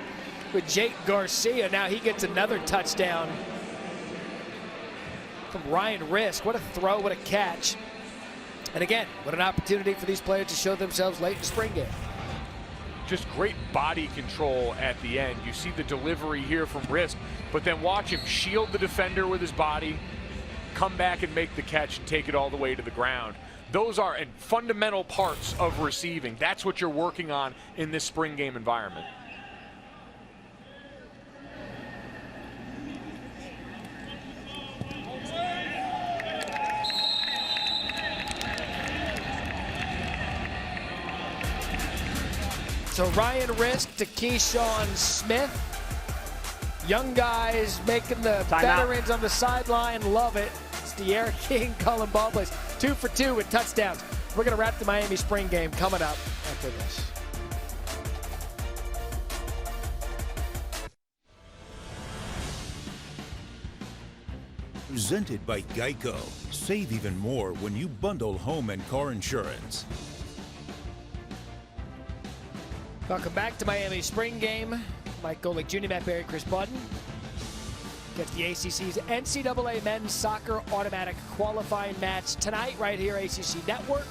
with Jake Garcia. Now he gets another touchdown from Ryan Risk. What a throw, what a catch. And again, what an opportunity for these players to show themselves late in the spring game. Just great body control at the end. You see the delivery here from Risk, but then watch him shield the defender with his body, come back and make the catch and take it all the way to the ground. Those are fundamental parts of receiving. That's what you're working on in this spring game environment. So Ryan Risk to Keyshawn Smith. Young guys making the veterans on the sideline love it. It's D'Eriq King calling ball plays. 2 for 2 with touchdowns. We're going to wrap the Miami spring game coming up after this. Presented by Geico. Save even more when you bundle home and car insurance. Welcome back to Miami spring game. Mike Golic Jr., Matt Berry, Chris Budden. Get the ACC's NCAA Men's Soccer Automatic Qualifying Match tonight right here, ACC Network.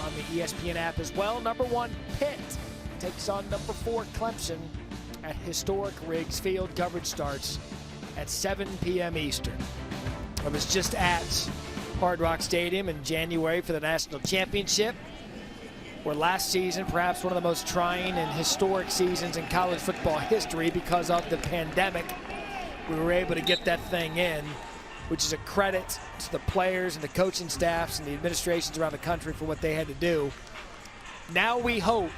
On the ESPN app as well. Number 1, Pitt takes on number 4, Clemson at historic Riggs Field. Coverage starts at 7 p.m. Eastern. I was just at Hard Rock Stadium in January for the National Championship, where last season, perhaps one of the most trying and historic seasons in college football history because of the pandemic, we were able to get that thing in, which is a credit to the players and the coaching staffs and the administrations around the country for what they had to do. Now we hope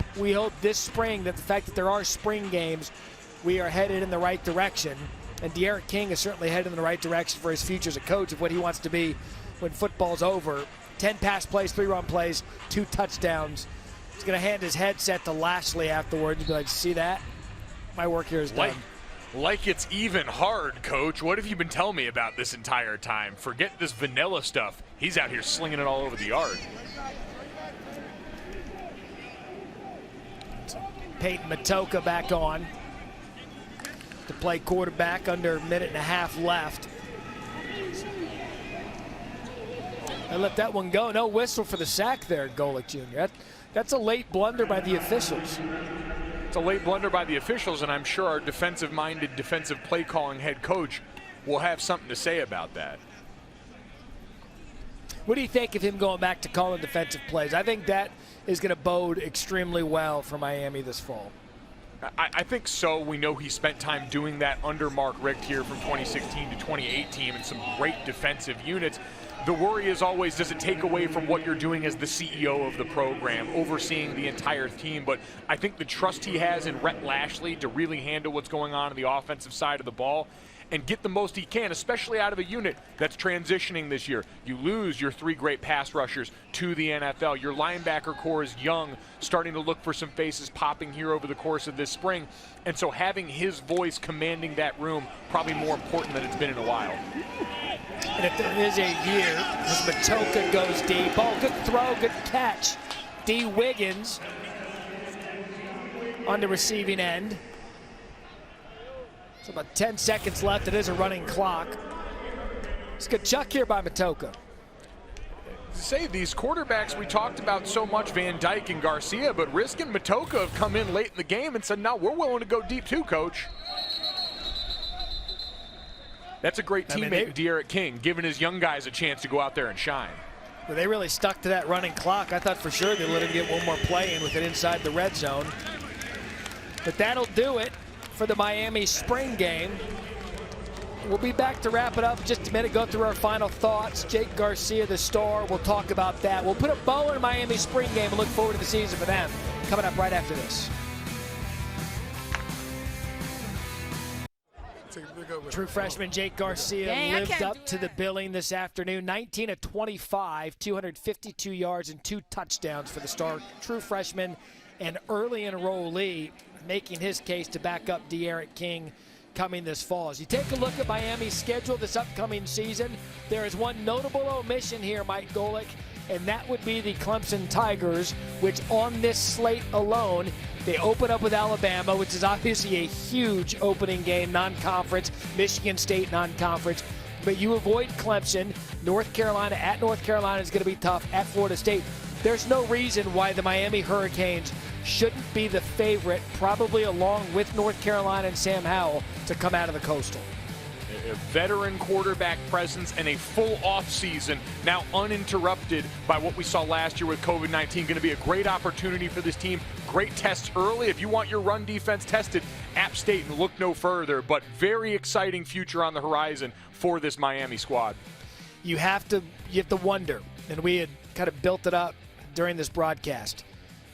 this spring that the fact that there are spring games, we are headed in the right direction. And D'Eriq King is certainly headed in the right direction for his future as a coach of what he wants to be when football's over. 10 pass plays, 3 run plays, 2 touchdowns. He's going to hand his headset to Lashley afterwards and be like, see that? My work here is done. Like it's even hard, Coach. What have you been telling me about this entire time? Forget this vanilla stuff. He's out here slinging it all over the yard. Peyton Matoka back on to play quarterback under a minute and a half left. They let that one go. No whistle for the sack there, Golic Jr. That's a late blunder by the officials. It's a late blunder by the officials, and I'm sure our defensive-minded, defensive play-calling head coach will have something to say about that. What do you think of him going back to calling defensive plays? I think that is going to bode extremely well for Miami this fall. I think so. We know he spent time doing that under Mark Richt here from 2016 to 2018 and some great defensive units. The worry is always, does it take away from what you're doing as the CEO of the program, overseeing the entire team? But I think the trust he has in Rhett Lashley to really handle what's going on the offensive side of the ball and get the most he can, especially out of a unit that's transitioning this year. You lose your 3 great pass rushers to the NFL. Your linebacker core is young, starting to look for some faces popping here over the course of this spring. And so having his voice commanding that room, probably more important than it's been in a while. And if there is a year, as Matoka goes deep, good throw, good catch. D. Wiggins on the receiving end. So about 10 seconds left. It is a running clock. It's a good chuck here by Matoka. Say these quarterbacks we talked about so much, Van Dyke and Garcia, but Risk and Matoka have come in late in the game and said, no, we're willing to go deep too, Coach. That's a great teammate, D'Eriq King, giving his young guys a chance to go out there and shine. Well, they really stuck to that running clock. I thought for sure they'd let him get one more play in with it inside the red zone. But that'll do it for the Miami spring game. We'll be back to wrap it up in just a minute, go through our final thoughts. Jake Garcia, the star, we'll talk about that. We'll put a bow in the Miami spring game and look forward to the season for them. Coming up right after this. True freshman Jake Garcia lived up to the billing this afternoon. 19 of 25, 252 yards and 2 touchdowns for the star. True freshman and early enrollee, making his case to back up D'Eriq King coming this fall. As you take a look at Miami's schedule this upcoming season, there is one notable omission here, Mike Golic, and that would be the Clemson Tigers, which on this slate alone, they open up with Alabama, which is obviously a huge opening game, non-conference, Michigan State non-conference. But you avoid Clemson. North Carolina at North Carolina is going to be tough, at Florida State. There's no reason why the Miami Hurricanes shouldn't be the favorite, probably along with North Carolina and Sam Howell, to come out of the Coastal. A veteran quarterback presence and a full offseason, now uninterrupted by what we saw last year with COVID-19. Going to be a great opportunity for this team. Great tests early. If you want your run defense tested, App State and look no further. But very exciting future on the horizon for this Miami squad. You have to wonder, and we had kind of built it up during this broadcast,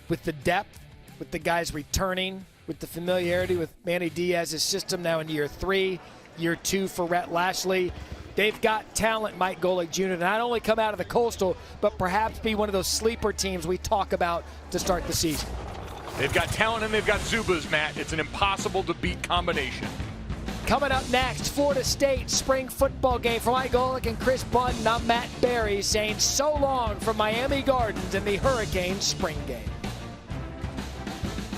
with the depth, with the guys returning, with the familiarity with Manny Diaz's system now in year 3, year 2 for Rhett Lashley. They've got talent, Mike Golic Jr., to not only come out of the Coastal, but perhaps be one of those sleeper teams we talk about to start the season. They've got talent and they've got Zubas, Matt. It's an impossible to beat combination. Coming up next, Florida State spring football game for Mike Golic and Chris Button. I'm Matt Barry saying so long from Miami Gardens in the Hurricanes spring game.